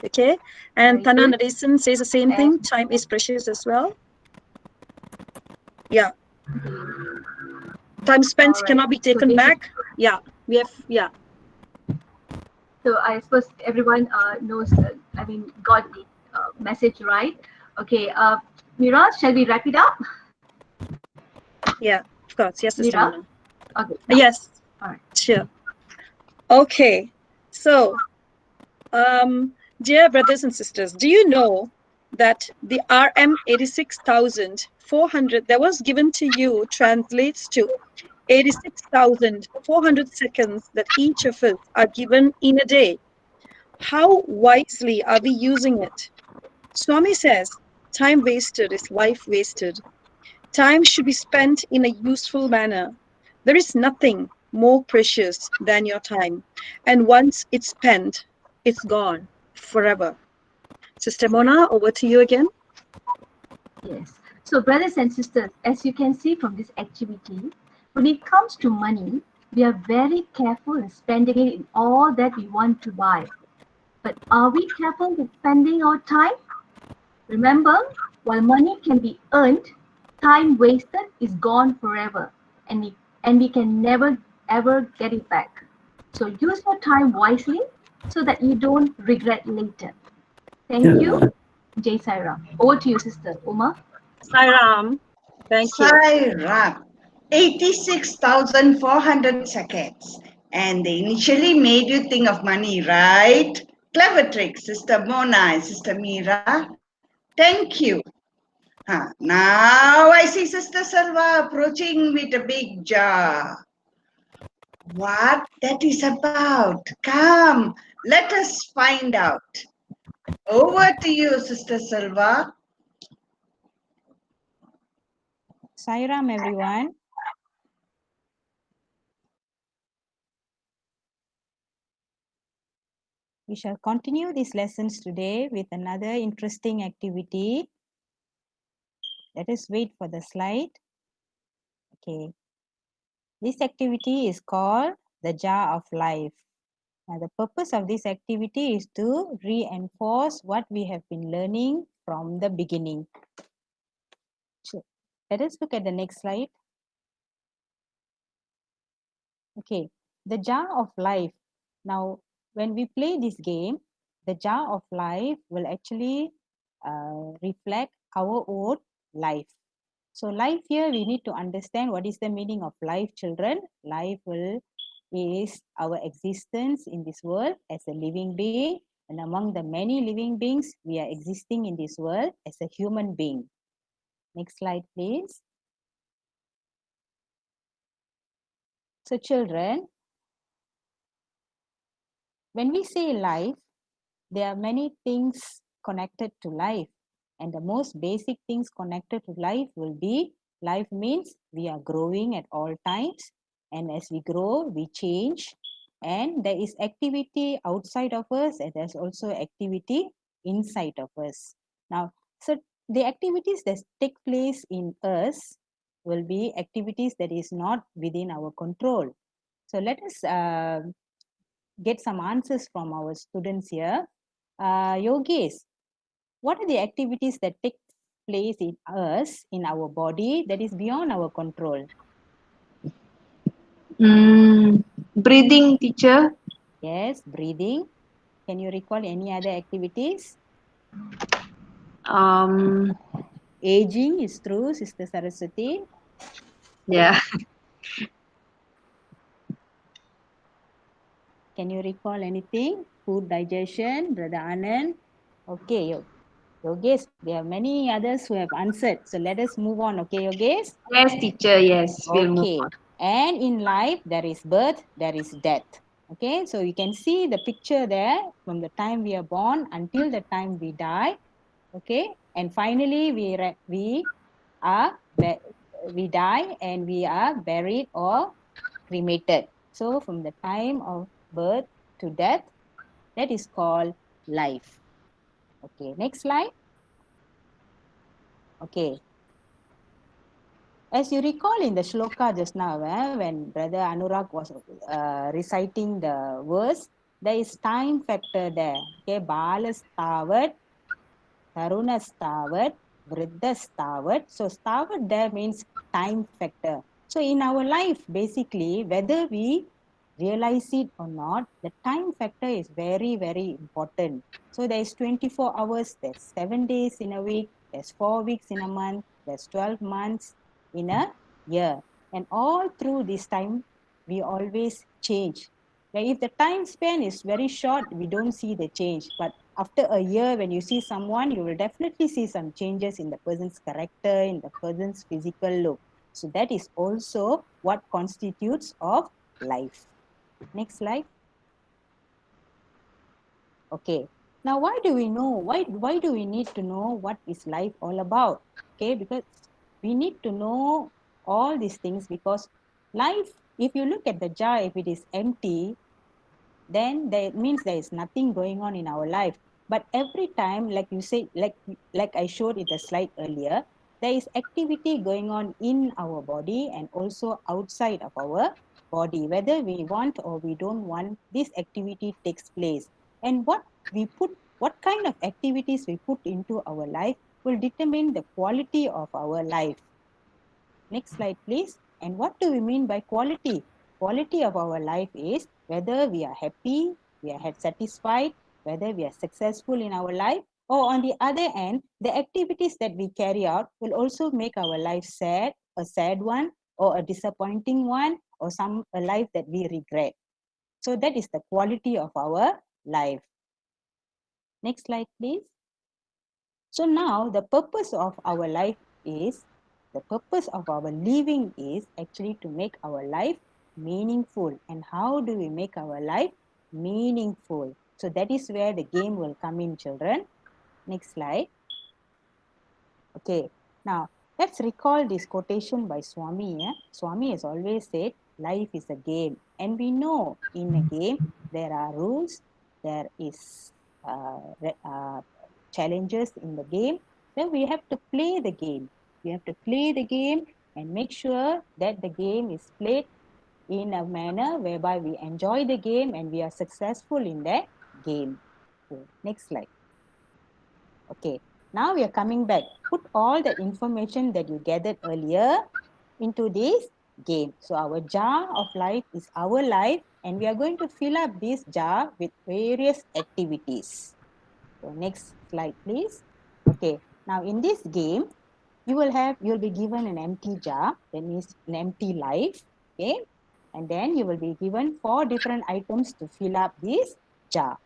Okay. And Very Tana good. Nadesan says the same thing. Time is precious as well. Yeah. Time spent All right. cannot be taken So back. Yeah. We have, yeah. So I suppose everyone knows, got the message right. Okay, Mira, shall we wrap it up? Yeah, of course. Yes, Sister Mira? Mona. Okay. Yes. All right. Sure. Okay. So, dear brothers and sisters, do you know that the RM 86,400 that was given to you translates to 86,400 seconds that each of us are given in a day? How wisely are we using it? Swami says, time wasted is life wasted. Time should be spent in a useful manner. There is nothing more precious than your time. And once it's spent, it's gone forever. Sister Mona, over to you again. Yes. So, brothers and sisters, as you can see from this activity, when it comes to money, we are very careful in spending it in all that we want to buy. But are we careful with spending our time? Remember, while money can be earned, time wasted is gone forever, and we can never ever get it back. So use your time wisely so that you don't regret later. Thank you. Jai Sai Ram. Over to you, Sister Uma. Sai Ram. Thank you. Sai Ram. 86,400 seconds. And they initially made you think of money, right? Clever trick, Sister Mona and Sister Mira. Thank you. Now I see Sister Selva approaching with a big jar. What that is about? Come, let us find out. Over to you, Sister Selva. Sairam, everyone. We shall continue these lessons today with another interesting activity. Let us wait for the slide. Okay. This activity is called the jar of life. Now, the purpose of this activity is to reinforce what we have been learning from the beginning. Let us look at the next slide. Okay, the jar of life. Now, when we play this game, the jar of life will actually reflect our own life. So life here, we need to understand what is the meaning of life, children. Life is our existence in this world as a living being. And among the many living beings, we are existing in this world as a human being. Next slide, please. So children, when we say life, there are many things connected to life. And the most basic things connected to life will be, life means we are growing at all times. And as we grow, we change. And there is activity outside of us, and there's also activity inside of us. Now, so the activities that take place in us will be activities that is not within our control. So let us get some answers from our students here. Yogis, what are the activities that take place in us, in our body, that is beyond our control? Breathing, teacher. Yes, breathing. Can you recall any other activities? Aging is true, Sister Saraswati. Yeah. Can you recall anything? Food digestion, Brother Anand. Okay, Yogesh, there are many others who have answered. So let us move on, okay, Yogesh? Yes, teacher, yes. We'll move Okay. on. And in life, there is birth, there is death. Okay, so you can see the picture there from the time we are born until the time we die. Okay, and finally we die and we are buried or cremated. So from the time of birth to death, that is called life. Okay, next slide. Okay, as you recall in the shloka just now, when Brother Anurag was reciting the verse, there is time factor there. Okay, Balastavat, Tarunastavat, Vriddhastavat. So stavat there means time factor. So in our life, basically, whether we realize it or not, the time factor is very, very important. So there's 24 hours, there's 7 days in a week, there's 4 weeks in a month, there's 12 months in a year. And all through this time, we always change. Now, if the time span is very short, we don't see the change. But after a year, when you see someone, you will definitely see some changes in the person's character, in the person's physical look. So that is also what constitutes of life. Next slide. Okay. Now, why do we know? Why do we need to know what is life all about? Okay, because we need to know all these things because life, if you look at the jar, if it is empty, then that means there is nothing going on in our life. But every time, like you say, like I showed in the slide earlier, there is activity going on in our body and also outside of our body. Whether we want or we don't want, this activity takes place. And what kind of activities we put into our life will determine the quality of our life. Next slide, please. And what do we mean by quality? Quality of our life is whether we are happy, we are satisfied, whether we are successful in our life, or on the other end, the activities that we carry out will also make our life sad, a sad one, or a disappointing one, or a life that we regret. So that is the quality of our life. Next slide, please. So now the purpose of our life is, the purpose of our living is actually to make our life meaningful. And how do we make our life meaningful? So that is where the game will come in, children. Next slide. Okay, now let's recall this quotation by Swami. Swami has always said, life is a game. And we know in a game, there are rules, there is challenges in the game. Then we have to play the game. We have to play the game and make sure that the game is played in a manner whereby we enjoy the game and we are successful in that game. Okay, next slide. Okay, now we are coming back. Put all the information that you gathered earlier into this game. So our jar of life is our life and we are going to fill up this jar with various activities. So next slide, please. Okay, now in this game, you'll be given an empty jar, that means an empty life. Okay, and then you will be given 4 different items to fill up this jar.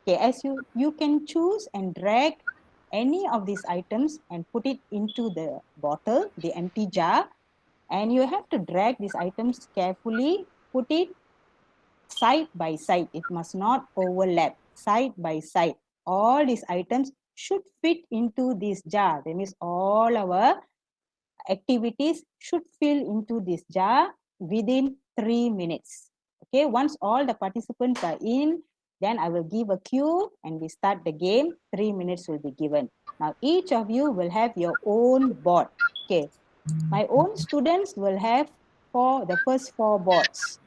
Okay, as you can choose and drag any of these items and put it into the bottle, the empty jar, and you have to drag these items carefully, put it side by side. It must not overlap, side by side. All these items should fit into this jar. That means all our activities should fill into this jar within 3 minutes. Okay, once all the participants are in, then I will give a cue and we start the game. 3 minutes will be given. Now, each of you will have your own board. Okay, my own students will have the first 4 boards.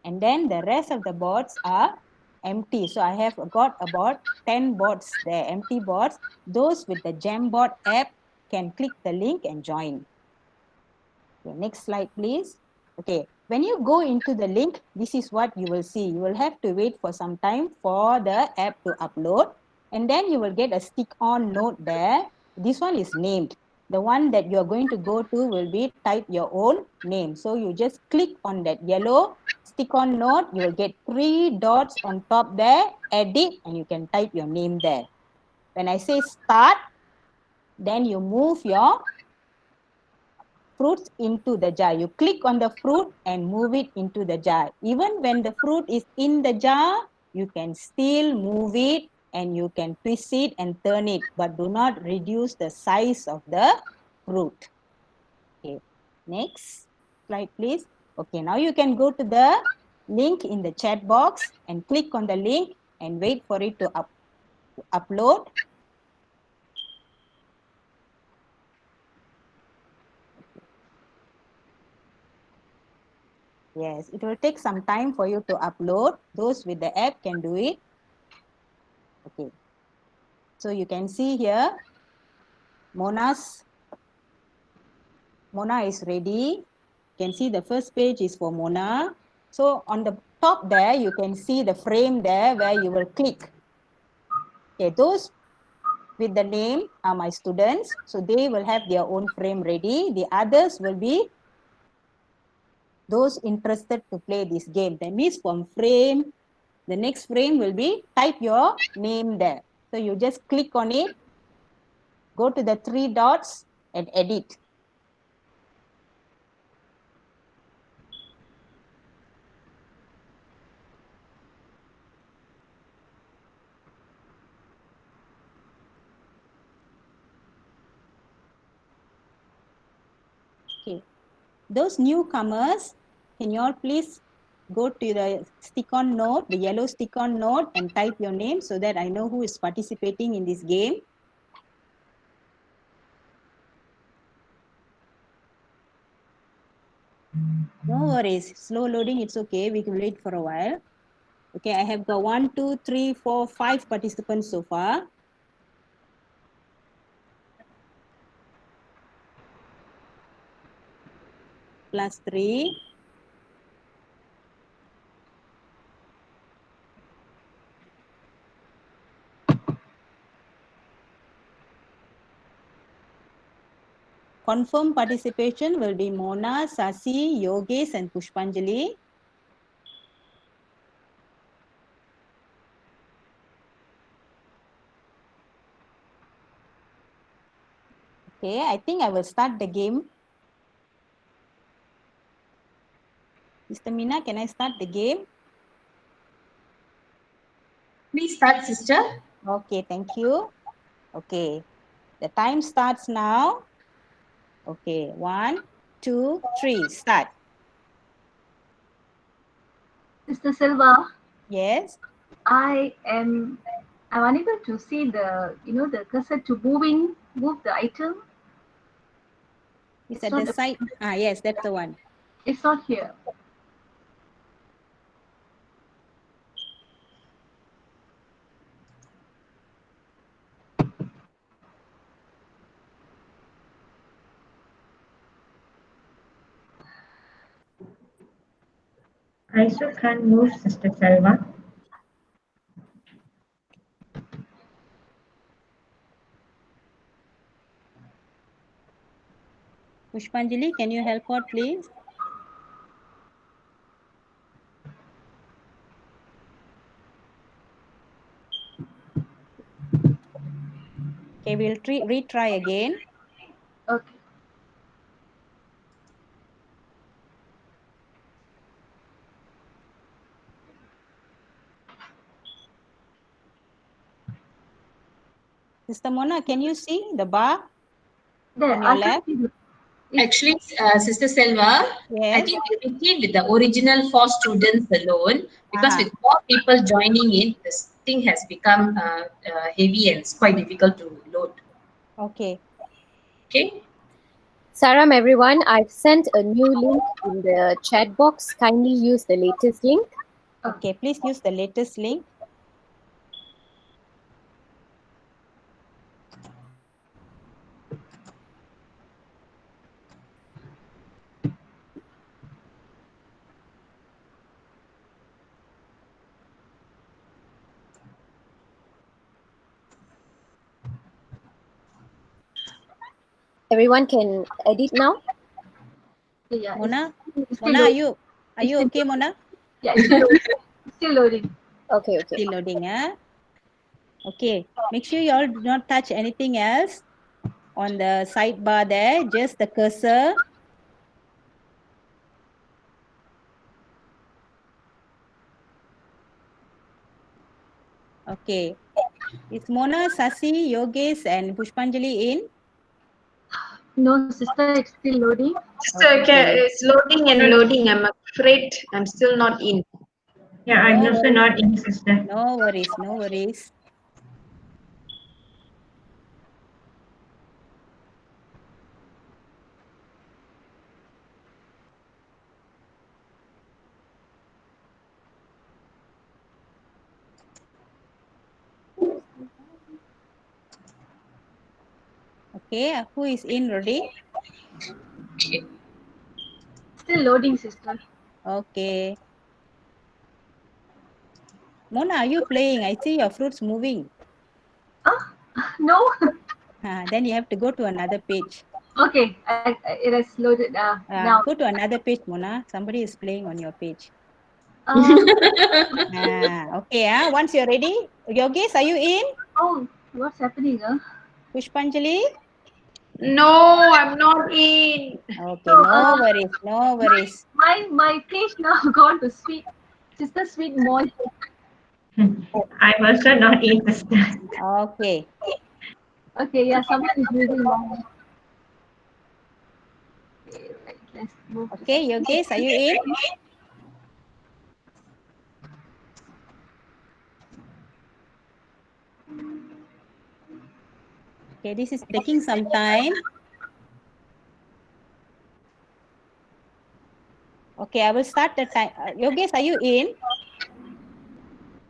And then the rest of the boards are empty. So I have got about 10 boards there, empty boards. Those with the Jamboard app can click the link and join. Okay, next slide, please. Okay, when you go into the link, this is what you will see. You will have to wait for some time for the app to upload. And then you will get a stick-on note there. This one is named. The one that you're going to go to will be type your own name. So you just click on that yellow stick-on note. You will get 3 dots on top there. Edit, and you can type your name there. When I say start, then you move your fruits into the jar. You click on the fruit and move it into the jar. Even when the fruit is in the jar, you can still move it and you can twist it and turn it, but do not reduce the size of the fruit. Okay, next slide, please. Okay, now you can go to the link in the chat box and click on the link and wait for it to upload. Yes, it will take some time for you to upload. Those with the app can do it. Okay. So you can see here, Mona is ready. You can see the first page is for Mona. So on the top there, you can see the frame there where you will click. Okay, those with the name are my students. So they will have their own frame ready. The others will be those interested to play this game. That means from frame, the next frame will be type your name there. So you just click on it, go to the 3 dots and edit. Okay, those newcomers, can you all please go to the stick-on note, the yellow stick-on note, and type your name so that I know who is participating in this game. No worries, slow loading, it's okay. We can wait for a while. Okay, I have got 1, 2, 3, 4, 5 participants so far. Plus 3. Confirmed participation will be Mona, Sasi, Yogesh and Pushpanjali. Okay, I think I will start the game. Mr. Meena, can I start the game? Please start, sister. Okay, thank you. Okay, the time starts now. Okay, 1, 2, 3, start. Mr. Silva, Yes. I'm unable to see the the cursor to move the item. It's at the side. Ah, yes, that's the one. It's not here. I also can't move, Sister Selva. Pushpanjali, can you help out, please? Okay, we'll retry again. Okay. Sister Mona, can you see the bar there, on your left? Actually, Sister Selva, yes. I think we begin with the original 4 students alone because with more people joining in, this thing has become heavy and it's quite difficult to load. Okay. Okay. Saram, everyone, I've sent a new link in the chat box. Kindly use the latest link. Okay, please use the latest link. Everyone can edit now. Yeah, Mona, it's Mona, are you okay, Mona? Yeah, it's still loading. It's still loading. Okay, okay. Still loading, huh? Okay, make sure you all do not touch anything else on the sidebar there, just the cursor. Okay. Is Mona, Sasi, Yogesh and Pushpanjali in? No, sister, it's still loading. Sister, it's loading and loading. I'm afraid I'm still not in. Yeah, I'm also not in, sister. No worries, no worries. Okay, who is in, Rodi? Still loading, sister. Okay. Mona, are you playing? I see your fruits moving. No. Then you have to go to another page. Okay, it has loaded now. Go to another page, Mona. Somebody is playing on your page. Okay, once you're ready. Yogesh, are you in? Oh, what's happening? Pushpanjali? No, I'm not in. Okay, no worries, no worries. My page now gone to sweet. Sister Sweet Moy. I'm also not in, sister. Okay. Okay, yeah, someone is reading now. Okay, right, let's move. Okay, Yogesh, are you in? Okay, this is taking some time. Okay, I will start the time. Yogesh, are you in?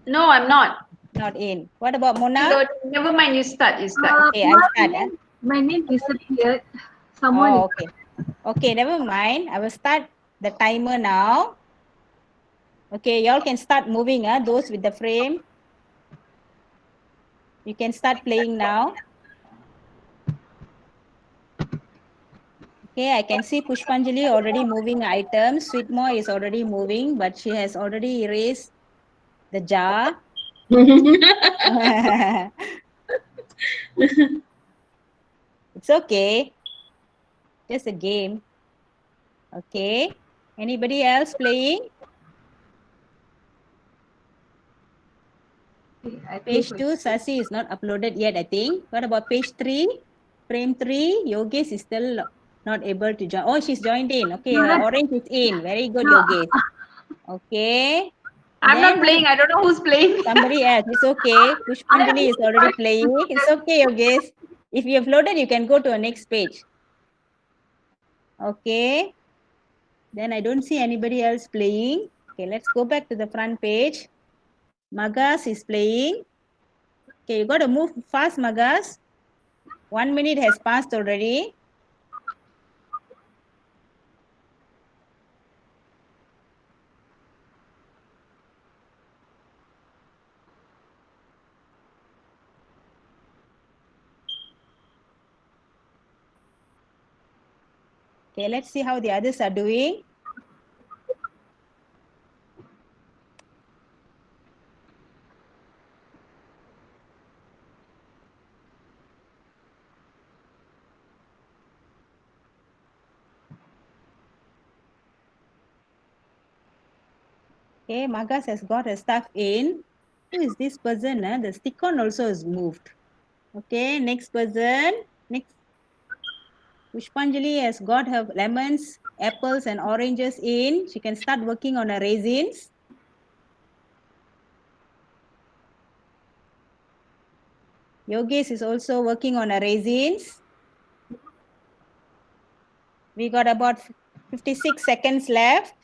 No, I'm not. Not in. What about Mona? Loading. Never mind, you start. You start. Okay, I'll start. My name disappeared. Someone. Oh, okay. Okay, never mind. I will start the timer now. Okay, y'all can start moving, those with the frame. You can start playing now. Okay, I can see Pushpanjali already moving items. Sweetmoy is already moving, but she has already erased the jar. It's okay. Just a game. Okay. Anybody else playing? Page 2, Sasi is not uploaded yet, I think. What about page 3? Frame 3, Yogesh is still not able to join. Oh, she's joined in. Okay, her orange is in. Very good, Yogesh. Okay. I'm not playing. I don't know who's playing. Somebody else. It's okay. Pushpanjali is already playing. It's okay, Yogesh. If you have loaded, you can go to the next page. Okay. Then I don't see anybody else playing. Okay, let's go back to the front page. Magas is playing. Okay, you got to move fast, Magas. 1 minute has passed already. Okay, let's see how the others are doing. Okay, Magas has got her stuff in. Who is this person? The stick-on also is moved. Okay, next person. Next. Pushpanjali has got her lemons, apples and oranges in. She can start working on her raisins. Yogesh is also working on her raisins. We got about 56 seconds left.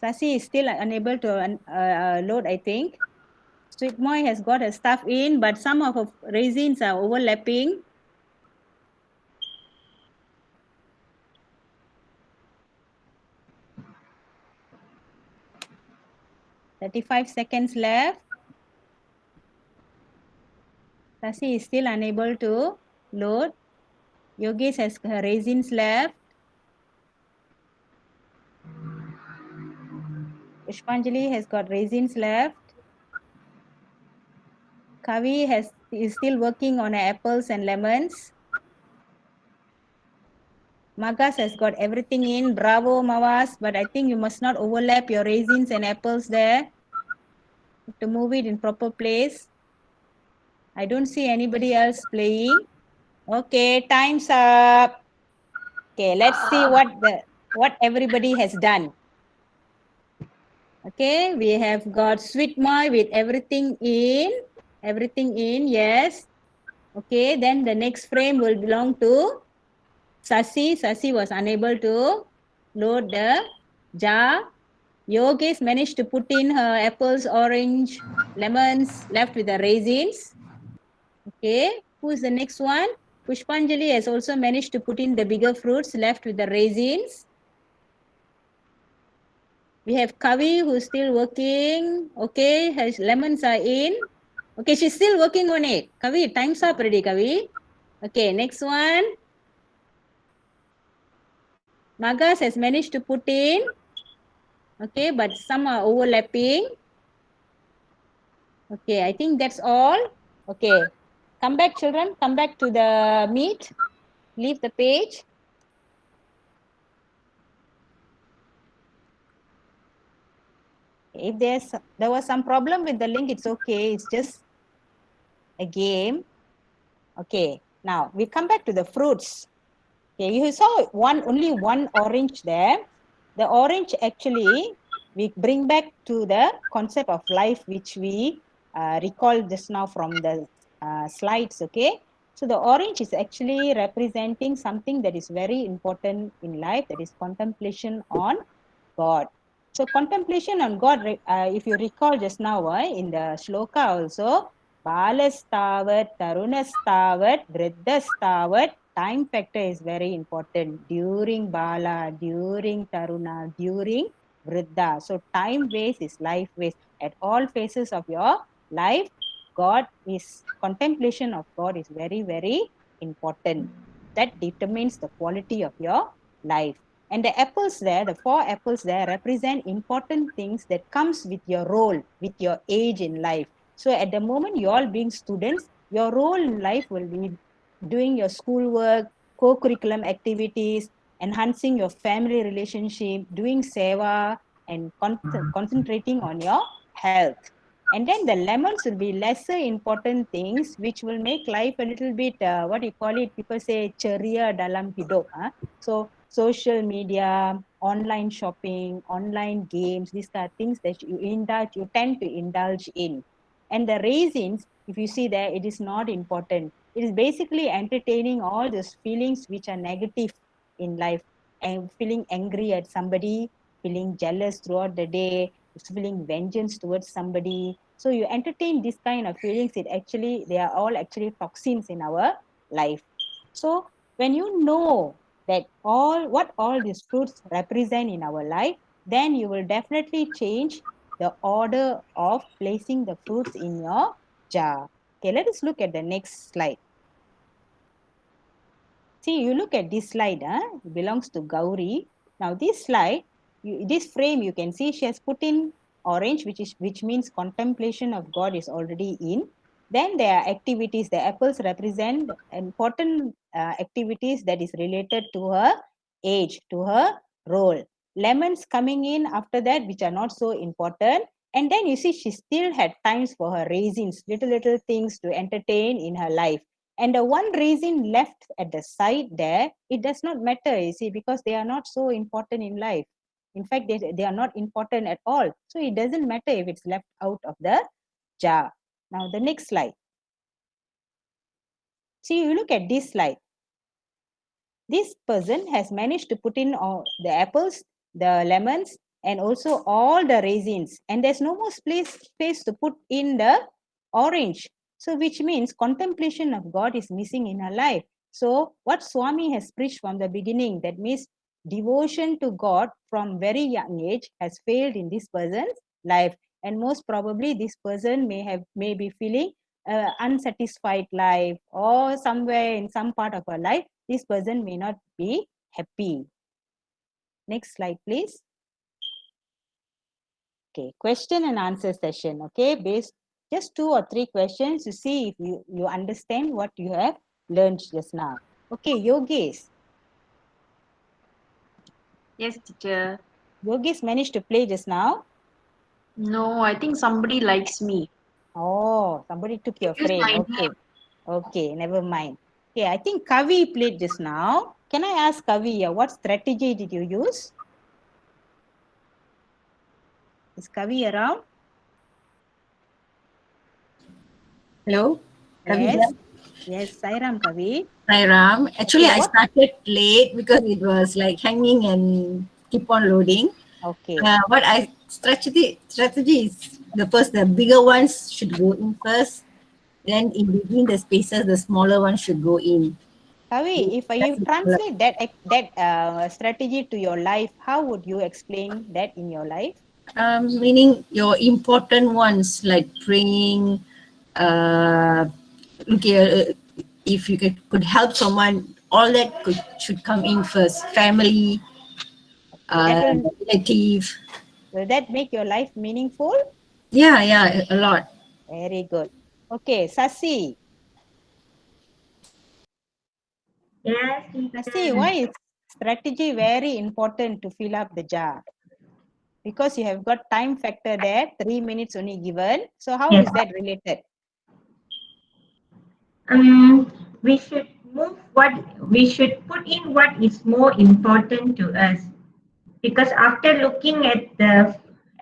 Sasi is still unable to load, I think. Sweetmoy has got her stuff in, but some of her raisins are overlapping. "35 seconds left. Sasi is still unable to load. Yogesh has her raisins left. Pushpanjali has got raisins left. Kavi is still working on her apples and lemons. Magas has got everything in. Bravo, Mawas. But I think you must not overlap your raisins and apples there. to move it in proper place. I don't see anybody else playing. Okay, time's up. Okay, let's see what everybody has done. Okay, we have got Sweetma with everything in. Everything in, yes. Okay, then the next frame will belong to Sasi. Sasi was unable to load the jar. Yogesh managed to put in her apples, orange, lemons, left with the raisins. Okay, who is the next one? Pushpanjali has also managed to put in the bigger fruits, left with the raisins. We have Kavi who's still working. Okay, her lemons are in. Okay, she's still working on it. Kavi, time's up already, Kavi. Okay, next one. Magas has managed to put in. Okay, but some are overlapping. Okay, I think that's all. Okay, come back, children. Come back to the meet. Leave the page. If there was some problem with the link, it's okay. It's just a game. Okay, now we come back to the fruits. Okay, you saw only one orange there. The orange actually, we bring back to the concept of life, which we recall just now from the slides, okay? So the orange is actually representing something that is very important in life, that is contemplation on God. So contemplation on God, if you recall just now in the shloka also, Balastavat, Tarunastavat, Vriddhastavat, time factor is very important during Bala, during Taruna, during Vriddha. So time base is life base. At all phases of your life, God is, contemplation of God is very, very important. That determines the quality of your life. And the apples there, the 4 apples there represent important things that comes with your role, with your age in life. So at the moment you all being students, your role in life will be doing your schoolwork, co-curriculum activities, enhancing your family relationship, doing seva, and concentrating on your health. And then the lemons will be lesser important things which will make life a little bit, what you call it, people say ceria dalam hidup. So social media, online shopping, online games, these are things that you tend to indulge in. And the raisins, if you see there, it is not important. It is basically entertaining all those feelings which are negative in life, and feeling angry at somebody, feeling jealous throughout the day, feeling vengeance towards somebody. So you entertain this kind of feelings, they are all actually toxins in our life. So when you know that what all these fruits represent in our life, then you will definitely change the order of placing the fruits in your jar. Okay, let us look at the next slide. See, you look at this slide, it belongs to Gauri. Now this slide, this frame, you can see she has put in orange, which means contemplation of God is already in. Then there are activities. The apples represent important activities that is related to her age, to her role. Lemons coming in after that, which are not so important. And then you see she still had times for her raisins, little things to entertain in her life. And the one raisin left at the side there, it does not matter, you see, because they are not so important in life. In fact, they are not important at all. So it doesn't matter if it's left out of the jar. Now the next slide. See, you look at this slide. This person has managed to put in all the apples, the lemons, and also all the raisins. And there's no more space to put in the orange. So which means contemplation of God is missing in her life. So what Swami has preached from the beginning, that means devotion to God from very young age has failed in this person's life. And most probably this person may be feeling unsatisfied life, or somewhere in some part of her life, this person may not be happy. Next slide, please. Okay, question and answer session. Okay, based just 2 or 3 questions to see if you understand what you have learned just now. Okay, Yogesh. Yes, teacher. Yogesh managed to play just now. No, I think somebody likes me. Oh, somebody took your Use frame. my Okay. name. Okay, never mind. Okay, I think Kavi played just now. Can I ask Kavi, what strategy did you use? Is Kavi around? Hello, Kavi Yes. here. Yes, Sairam Kavi. Hi Ram. Actually, Okay, I what? started late because it was like hanging and keep on loading. Okay. What I strategy is the bigger ones should go in first. Then in between the spaces, the smaller ones should go in. Kavi, if you translate that strategy to your life, how would you explain that in your life? Meaning your important ones like praying, okay, if you could help someone, all that should come in first. Family, That relative. will that make your life meaningful? Yeah, a lot. Very good. Okay, Sasi. Yes, Sasi, why is strategy very important to fill up the jar? Because you have got time factor there, 3 minutes only given. So how Yes. is that related? We should we should put in what is more important to us. Because after looking at the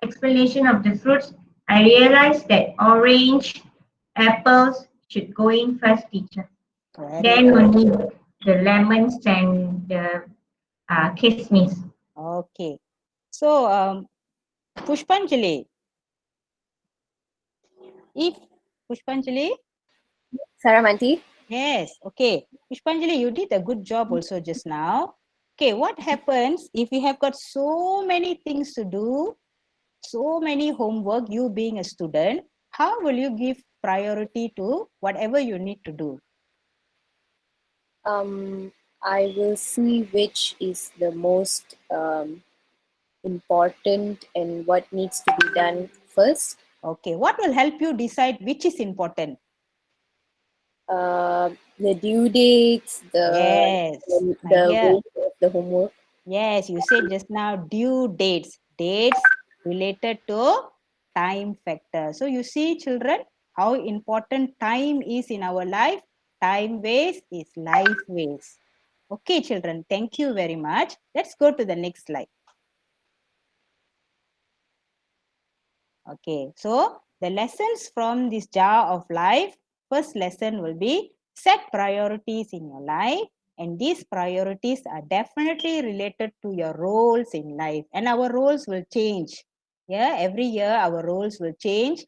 explanation of the fruits, I realized that orange, apples should go in first, teacher. Then only the lemons and the kismis. Okay. So, Pushpanjali. If Pushpanjali? Saramanti? Yes, okay. Pushpanjali, you did a good job also just now. Okay, what happens if you have got so many things to do, so many homework, you being a student, how will you give priority to whatever you need to do? I will see which is the most important and what needs to be done first. Okay, what will help you decide which is important? The due dates, Yes, the weight of the homework. Yes, you said just now due dates. Dates related to time factor. So you see, children, how important time is in our life. Time waste is life waste. Okay, children, thank you very much. Let's go to the next slide. Okay, so the lessons from this jar of life, first lesson will be set priorities in your life, and these priorities are definitely related to your roles in life, and our roles will change. Yeah, every year our roles will change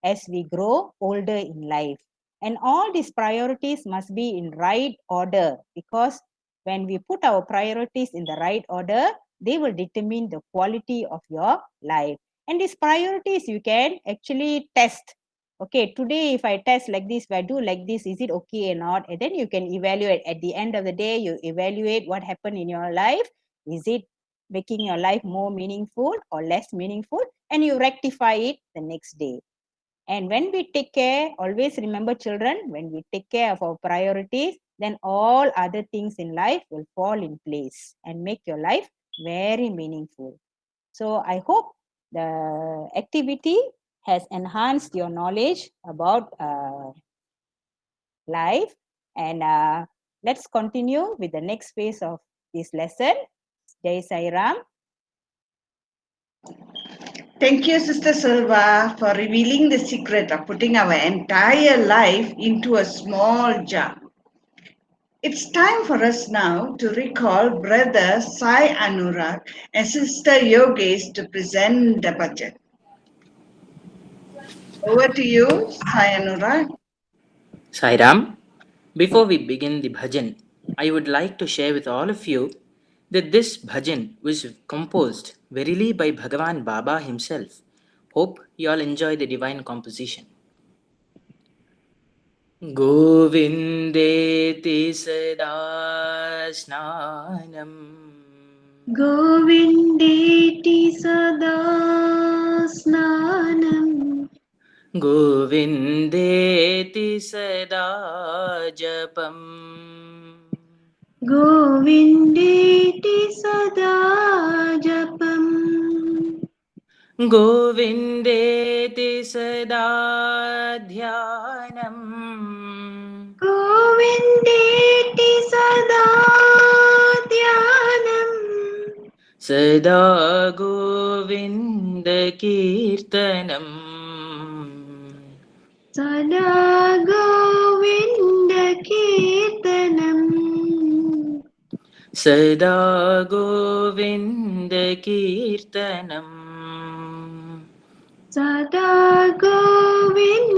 as we grow older in life. And all these priorities must be in right order, because when we put our priorities in the right order, they will determine the quality of your life. And these priorities you can actually test. Okay, today if I test like this, if I do like this, is it okay or not? And then you can evaluate. At the end of the day, you evaluate what happened in your life. Is it making your life more meaningful or less meaningful? And you rectify it the next day. And when we take care, always remember, children, when we take care of our priorities, then all other things in life will fall in place and make your life very meaningful. So I hope the activity has enhanced your knowledge about life. And let's continue with the next phase of this lesson. Jai Sai Ram. Thank you, Sister Silva, for revealing the secret of putting our entire life into a small jar. It's time for us now to recall Brother Sai Anurag and Sister Yogesh to present the budget. Over to you, Sai Anurag. Sairam, before we begin the bhajan, I would like to share with all of you that this bhajan was composed verily by Bhagavan Baba himself. Hope you all enjoy the divine composition. गोविन्देति सदा स्नानम् गोविन्देति सदा स्नानम् गोविन्देति सदा जपम् गोविन्देति सदा जपम् गोविन्देति सदा ध्यानम् गोविन्देति सदा ध्यानम् सदा गोविन्दकीर्तनम् सदा गोविन्दकीर्तनम् सदा गोविन्दकीर्तनम् सदा गोविन्दकीर्तनम्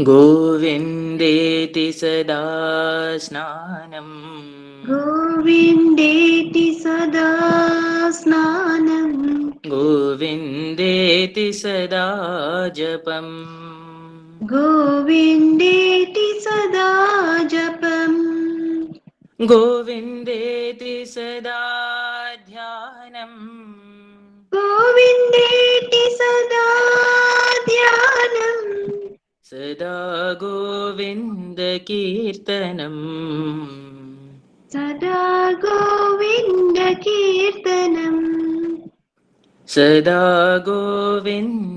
गोविन्देति सदा स्नानम् गोविन्देति सदा स्नानम् गोविन्देति सदा जपम् गोविन्देति सदा जपम् गोविन्देति सदा ध्यानम् गोविन्देति सदा ध्यानम् सदा गोविन्दकीर्तनम् सदा गोविन्दकीर्तनम् सदा गोविन्दकीर्तनम्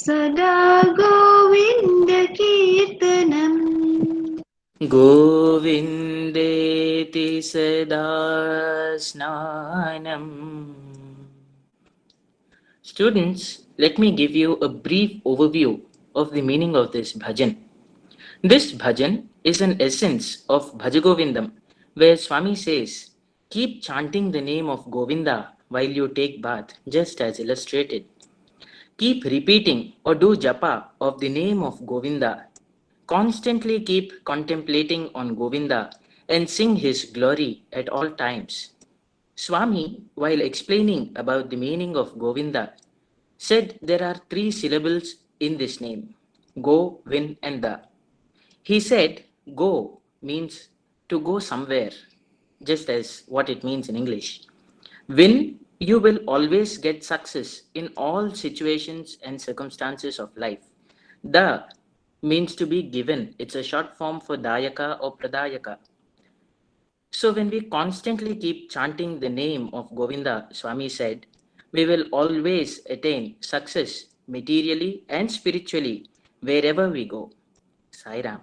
सदा गोविन्दकीर्तनम् गोविन्देति सदा स्नानम्. Students, let me give you a brief overview of the meaning of this bhajan. This bhajan is an essence of Bhajagovindam, where Swami says, keep chanting the name of Govinda while you take bath, just as illustrated. Keep repeating or do japa of the name of Govinda. Constantly keep contemplating on Govinda and sing his glory at all times. Swami, while explaining about the meaning of Govinda, said there are 3 syllables in this name, Go, Win and Da. He said go means to go somewhere, just as what it means in English. Win, you will always get success in all situations and circumstances of life. Da means to be given. It's a short form for Dayaka or Pradayaka. So when we constantly keep chanting the name of Govinda, Swami said, we will always attain success materially and spiritually wherever we go. Sai Ram.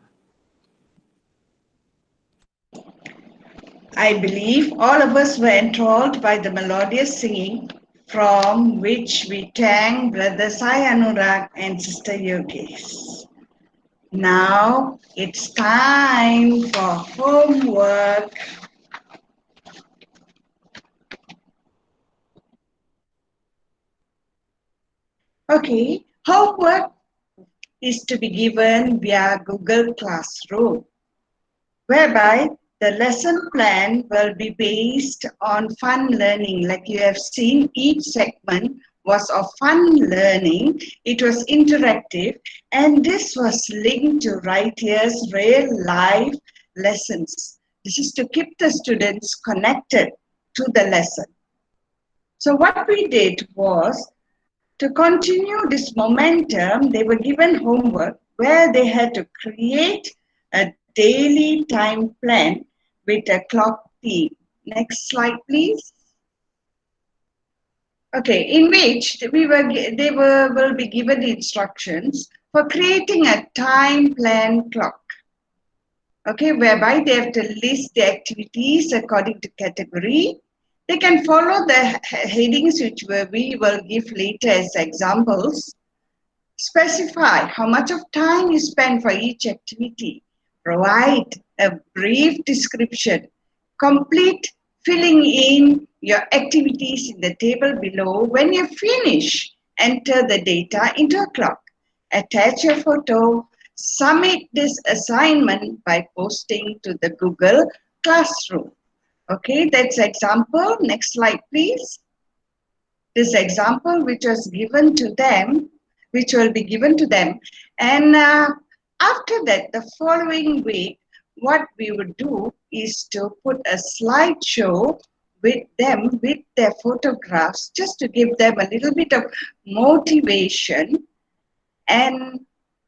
I believe all of us were enthralled by the melodious singing, from which we thank Brother Sai Anurag and Sister Yogesh. Now it's time for homework. Okay, homework is to be given via Google Classroom, whereby the lesson plan will be based on fun learning. Like you have seen, each segment was of fun learning. It was interactive, and this was linked to right here's real life lessons. This is to keep the students connected to the lesson. So what we did was, to continue this momentum, they were given homework where they had to create a daily time plan with a clock theme. Next slide, please. Okay, in which they will be given instructions for creating a time plan clock. Okay, whereby they have to list the activities according to category. They can follow the headings which we will give later as examples. Specify how much of time you spend for each activity. Provide a brief description. Complete filling in your activities in the table below. When you finish, enter the data into a clock. Attach your photo. Submit this assignment by posting to the Google Classroom. Okay, that's example. Next slide, please. This example which was given to them, which will be given to them. And after that, the following week, what we would do is to put a slideshow with them, with their photographs, just to give them a little bit of motivation and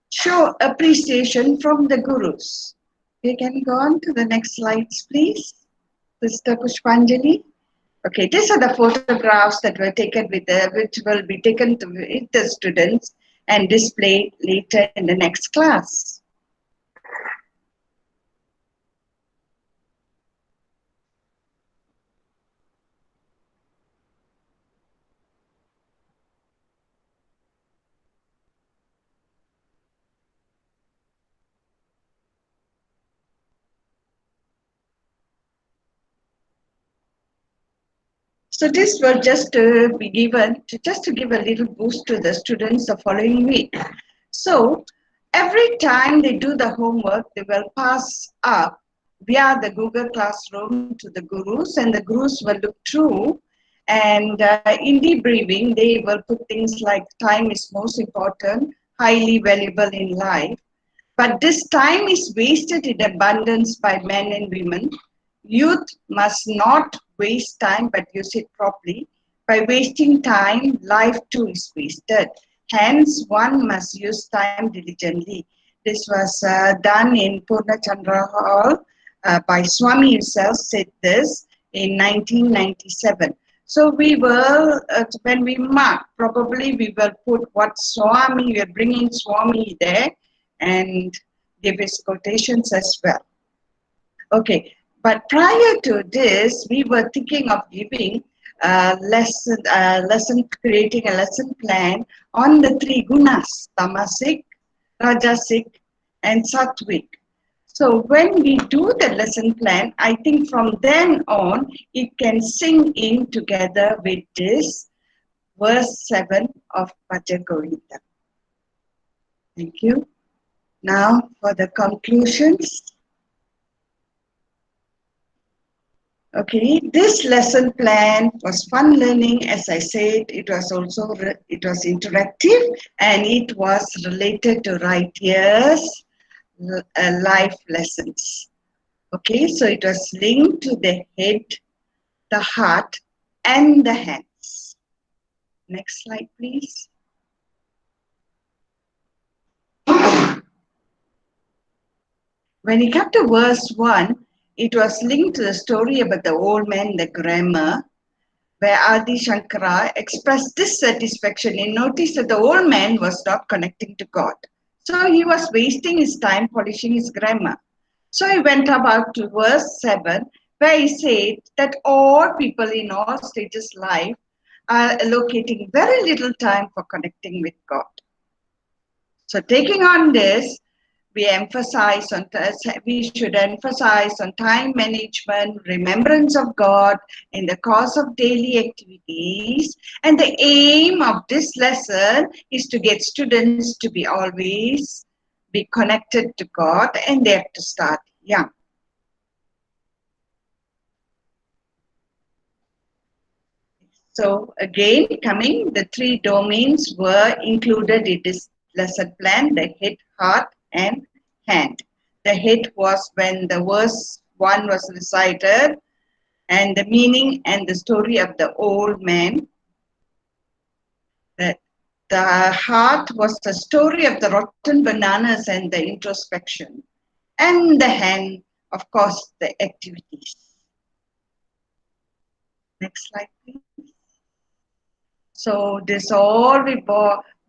show appreciation from the gurus. We can go on to the next slides, please. Sister Pushpanjali. Okay, these are the photographs that were taken with which will be taken with the students and displayed later in the next class. So this will just be given just to give a little boost to the students the following week. So every time they do the homework, they will pass up via the Google Classroom to the gurus, and the gurus will look through. And in debriefing, they will put things like time is most important, highly valuable in life. But this time is wasted in abundance by men and women. Youth must not waste time but use it properly. By wasting time, life too is wasted. Hence, one must use time diligently. This was done in Purna Chandra Hall by Swami himself, said this in 1997. So we will, when we mark, probably we will put what Swami, we are bringing Swami there and give his quotations as well. Okay, but prior to this, we were thinking of giving creating a lesson plan on the three gunas, tamasic, rajasic, and sattvic. So when we do the lesson plan, I think from then on, it can sink in together with this verse 7 of Bhaja Govinda. Thank you. Now for the conclusions. Okay, this lesson plan was fun learning. As I said, it was interactive, and it was related to right years, life lessons. Okay, so it was linked to the head, the heart, and the hands. Next slide, please. When it came to verse 1, it was linked to the story about the old man, the grammar, where Adi Shankara expressed dissatisfaction in notice that the old man was not connecting to God. So he was wasting his time polishing his grammar. So he went about to verse 7, where he said that all people in all stages of life are allocating very little time for connecting with God. So taking on this, we should emphasize on time management, remembrance of God in the course of daily activities. And the aim of this lesson is to get students to be always be connected to God, and they have to start young. So again, the three domains were included in this lesson plan: the head, heart, and hand. The head was when the verse 1 was recited, and the meaning and the story of the old man. The heart was the story of the rotten bananas and the introspection. And the hand, of course, the activities. Next slide, please. So this all we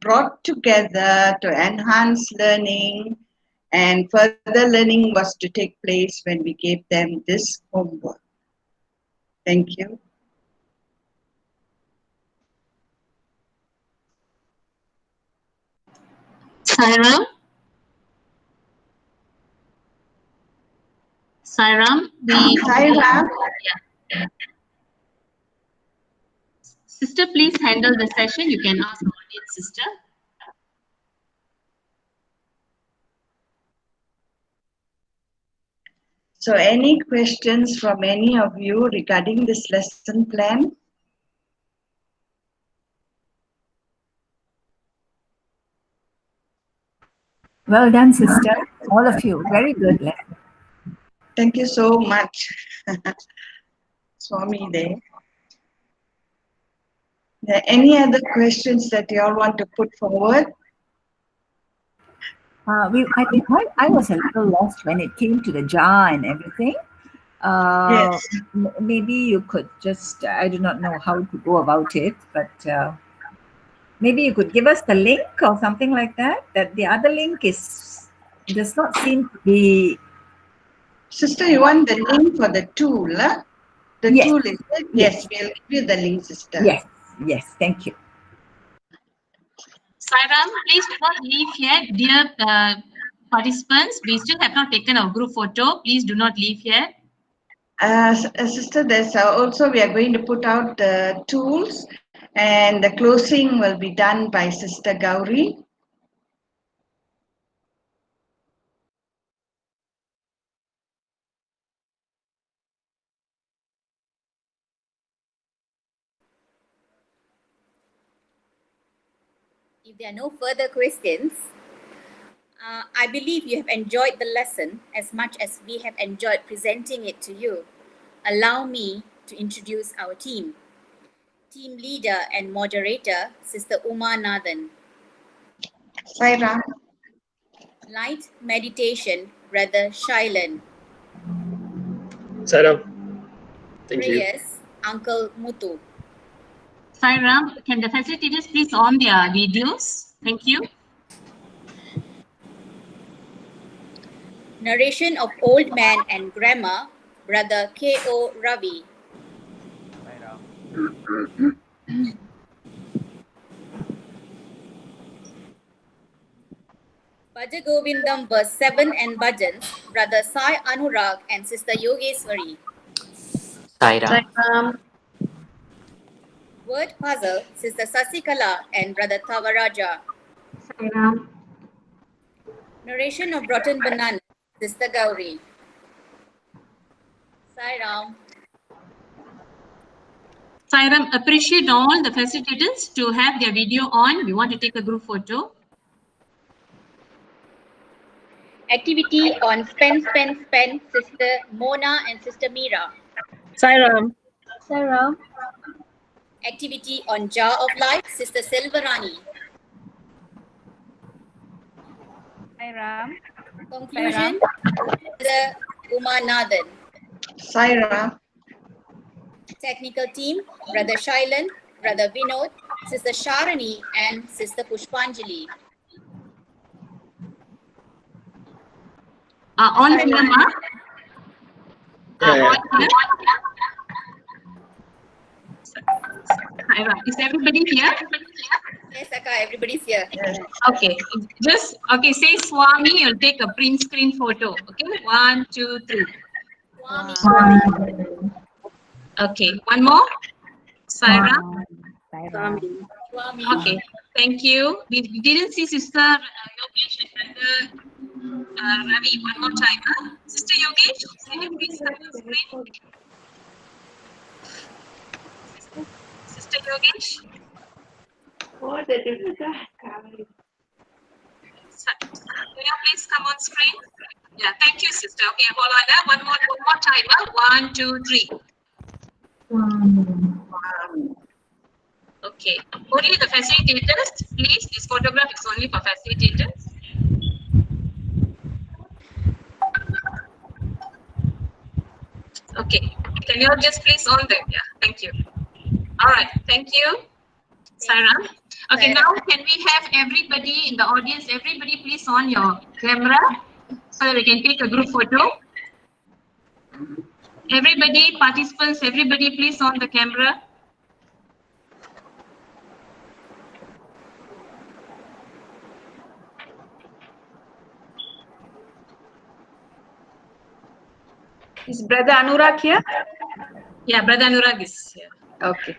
brought together to enhance learning, and further learning was to take place when we gave them this homework. Thank you. Sairam? Sairam? Sairam? Yeah. Sister, please handle the session. You can ask audience, sister. So any questions from any of you regarding this lesson plan? Well done, sister. All of you. Very good lesson. Thank you so much. Swami there. Any other questions that you all want to put forward? I think I was a little lost when it came to the jar and everything. Yes. Maybe you could just, I do not know how to go about it, but maybe you could give us the link or something like that. That the other link does not seem to be. Sister, you want the link for the tool? Huh? The Yes. tool is it? Yes. Yes, we'll give you the link, sister. Yes, yes, thank you. Sairam, please do not leave here, dear participants. We still have not taken our group photo. Please do not leave here. Sister, there's also we are going to put out the tools, and the closing will be done by Sister Gauri. If there are no further questions, I believe you have enjoyed the lesson as much as we have enjoyed presenting it to you. Allow me to introduce our team. Team leader and moderator, Sister Uma Nathan. Saira. Light meditation, Brother Shailan. Saira. Thank you. Prayers, Uncle Muthu. Sairam, can the facilitators please on their videos? Thank you. Narration of Old Man and Grammar, Brother K.O. Ravi. Bhaja Govindam verse 7 and Bhajans, Brother Sai Anurag and Sister Yogeshwari. Sairam. Word puzzle, Sister Sasikala and Brother Thavaraja. Sairam. Narration of Rotten Banana, Sister Gauri. Sairam. Sairam, appreciate all the facilitators to have their video on. We want to take a group photo. Activity on Spend, Sister Mona and Sister Meera. Sairam. Sairam. Activity on Jar of Life, Sister Selvarani. Sairam. Conclusion, Sister Uma Nathan. Saira. Technical team, Brother Shailan, Brother Vinod, Sister Sharani and Sister Pushpanjali. All here, ma? All here? Is everybody here? Yes, Akka, everybody's here. Okay, just, okay, say Swami, you'll take a print screen photo. Okay, 1, 2, 3. Swami. Okay, one more. Sairam. Swami. Okay, thank you. We didn't see Sister Yogesh and Ravi. One more time. Huh? Sister Yogesh, can you please come on screen? Sister Yogesh. What the difference? Can you please come on screen? Yeah, thank you, sister. Okay, hold on. One more time. Huh? 1, 2, 3. Okay. Only the facilitators, please. This photograph is only for facilitators. Okay. Can you just please on them? Yeah. Thank you. All right. Thank you, Sairam. Okay. Now, can we have everybody in the audience? Everybody, please on your camera so that we can take a group photo. Everybody, participants, everybody, please on the camera. Is Brother Anurag here? Yeah, Brother Anurag is here. Okay.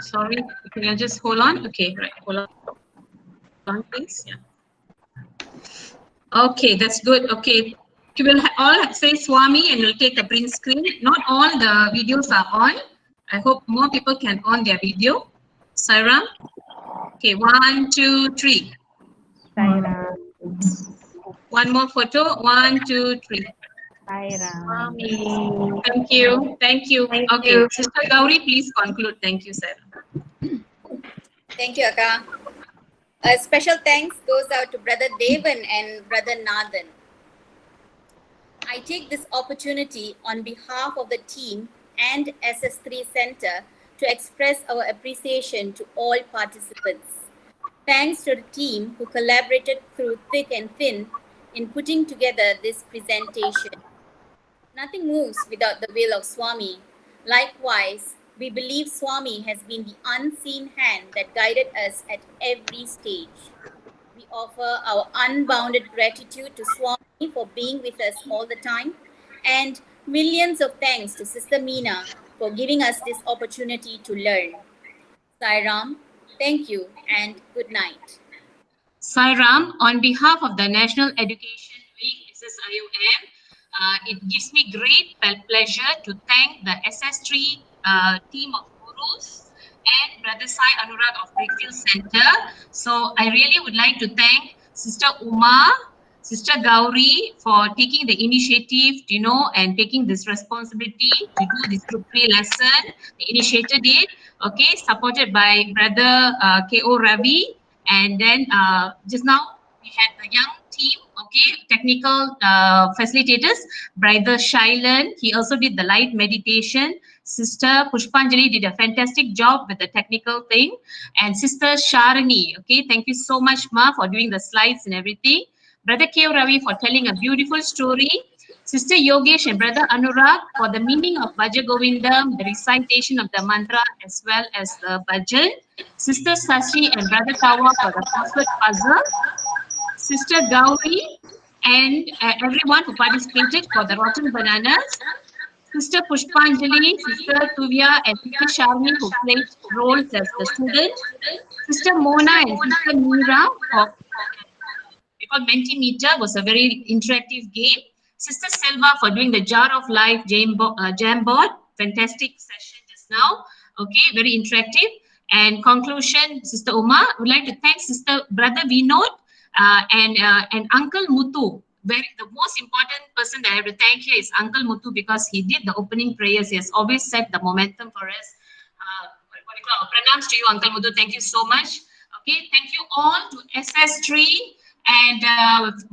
Sorry, can you just hold on? Okay, right, hold on, please. Yeah. Okay, that's good. Okay, you will all say Swami and we'll take a print screen. Not all the videos are on. I hope more people can on their video. Sairam. Okay, 1, 2, 3. Sairam. One more photo. 1, 2, 3. Sairam. Thank you. Thank you. Okay, Sister Gauri, please conclude. Thank you, sir. Thank you, Akka. A special thanks goes out to Brother Devan and Brother Nathan. I take this opportunity on behalf of the team and SS3 Center to express our appreciation to all participants. Thanks to the team who collaborated through thick and thin in putting together this presentation. Nothing moves without the will of Swami. Likewise, we believe Swami has been the unseen hand that guided us at every stage. We offer our unbounded gratitude to Swami for being with us all the time, and millions of thanks to Sister Meena for giving us this opportunity to learn. Sairam, thank you and good night. Sairam, on behalf of the National Education Wing, SSIOM, it gives me great pleasure to thank the SS3 team of gurus and Brother Sai Anurag of Brickfields Center. So I really would like to thank Sister Uma, Sister Gauri for taking the initiative, and taking this responsibility to do this group 3 lesson. They initiated it, okay, supported by Brother K.O. Ravi. And then just now we had the young team, okay, technical facilitators, Brother Shailan. He also did the light meditation. Sister Pushpanjali did a fantastic job with the technical thing. And Sister Sharani, okay, thank you so much, Ma, for doing the slides and everything. Brother K.O. Ravi for telling a beautiful story. Sister Yogesh and Brother Anurag for the meaning of Bhaja Govindam, the recitation of the mantra as well as the bhajan. Sister Sashi and Brother Tawa for the crossword puzzle. Sister Gauri and everyone who participated for the rotten bananas. Sister Pushpanjali, Sister Tuvia and Sister Sharmi who played roles as the students. Sister Mona and Sister Meera for because Mentimeter was a very interactive game. Sister Selva for doing the Jar of Life jam board. Fantastic session just now. Okay, very interactive. And conclusion, Sister Uma, I would like to thank Sister Brother Vinod and Uncle Muthu. The most important person that I have to thank here is Uncle Muthu because he did the opening prayers. He has always set the momentum for us. Pranams to you, Uncle Muthu. Thank you so much. Okay, thank you all to SS3 and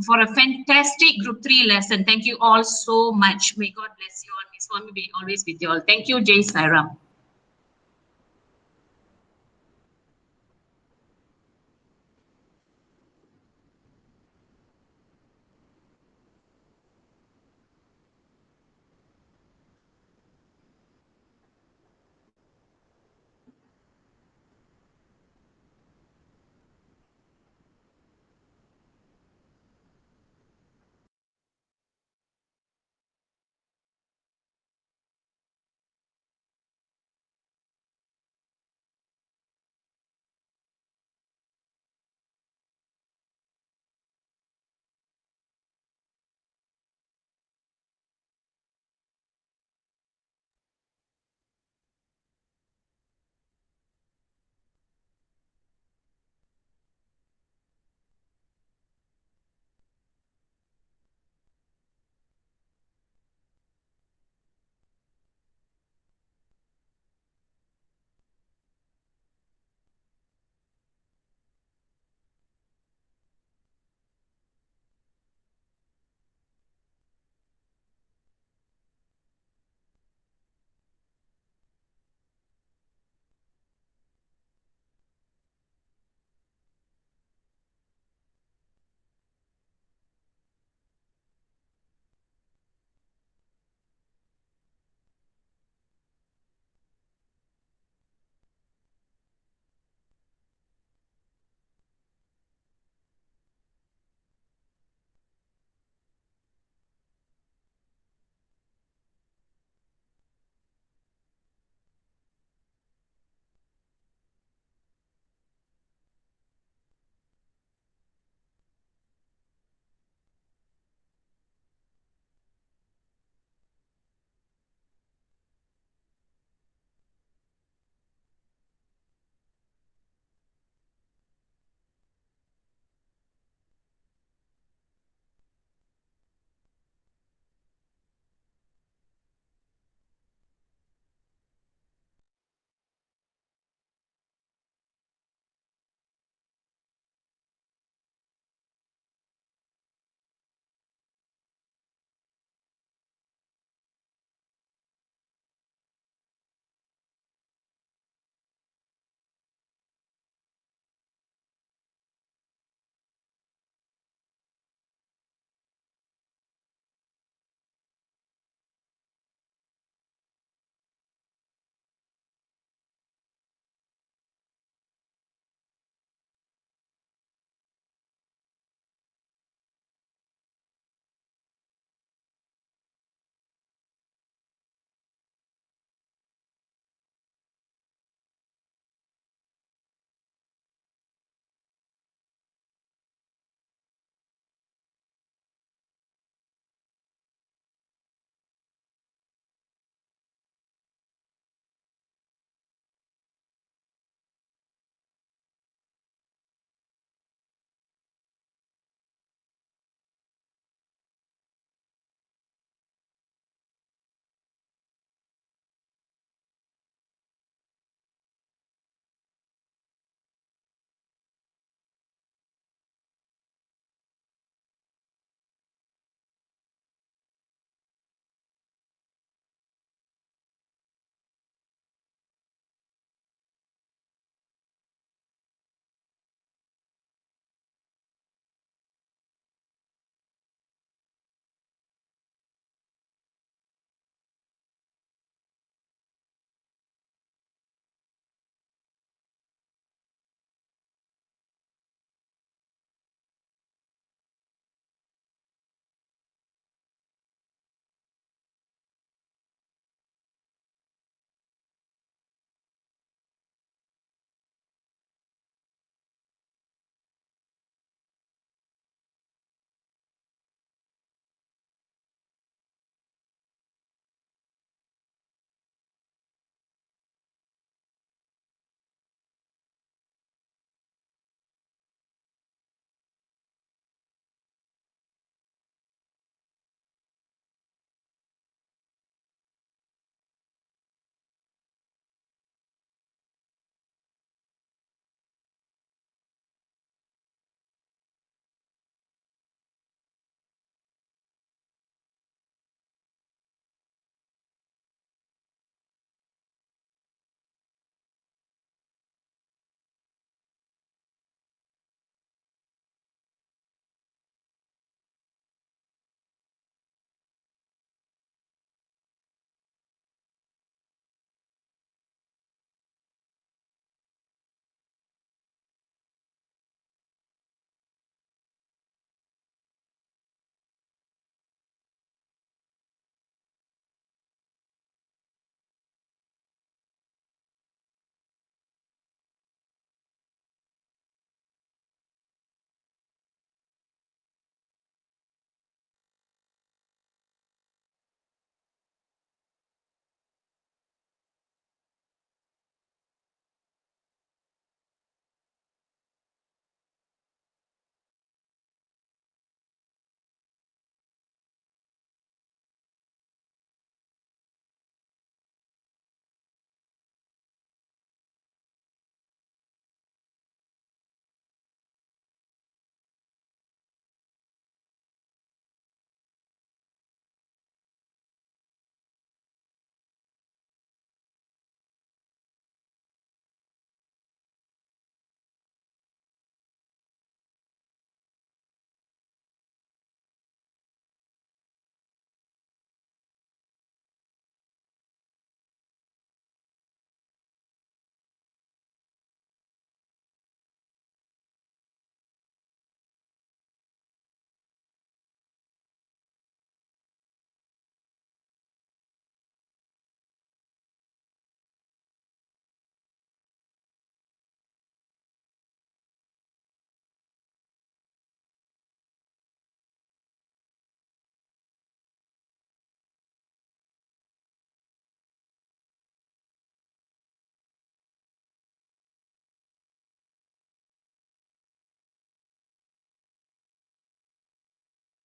for a fantastic group 3 lesson. Thank you all so much. May God bless you all. May Swami be always with you all. Thank you, Jai Sairam.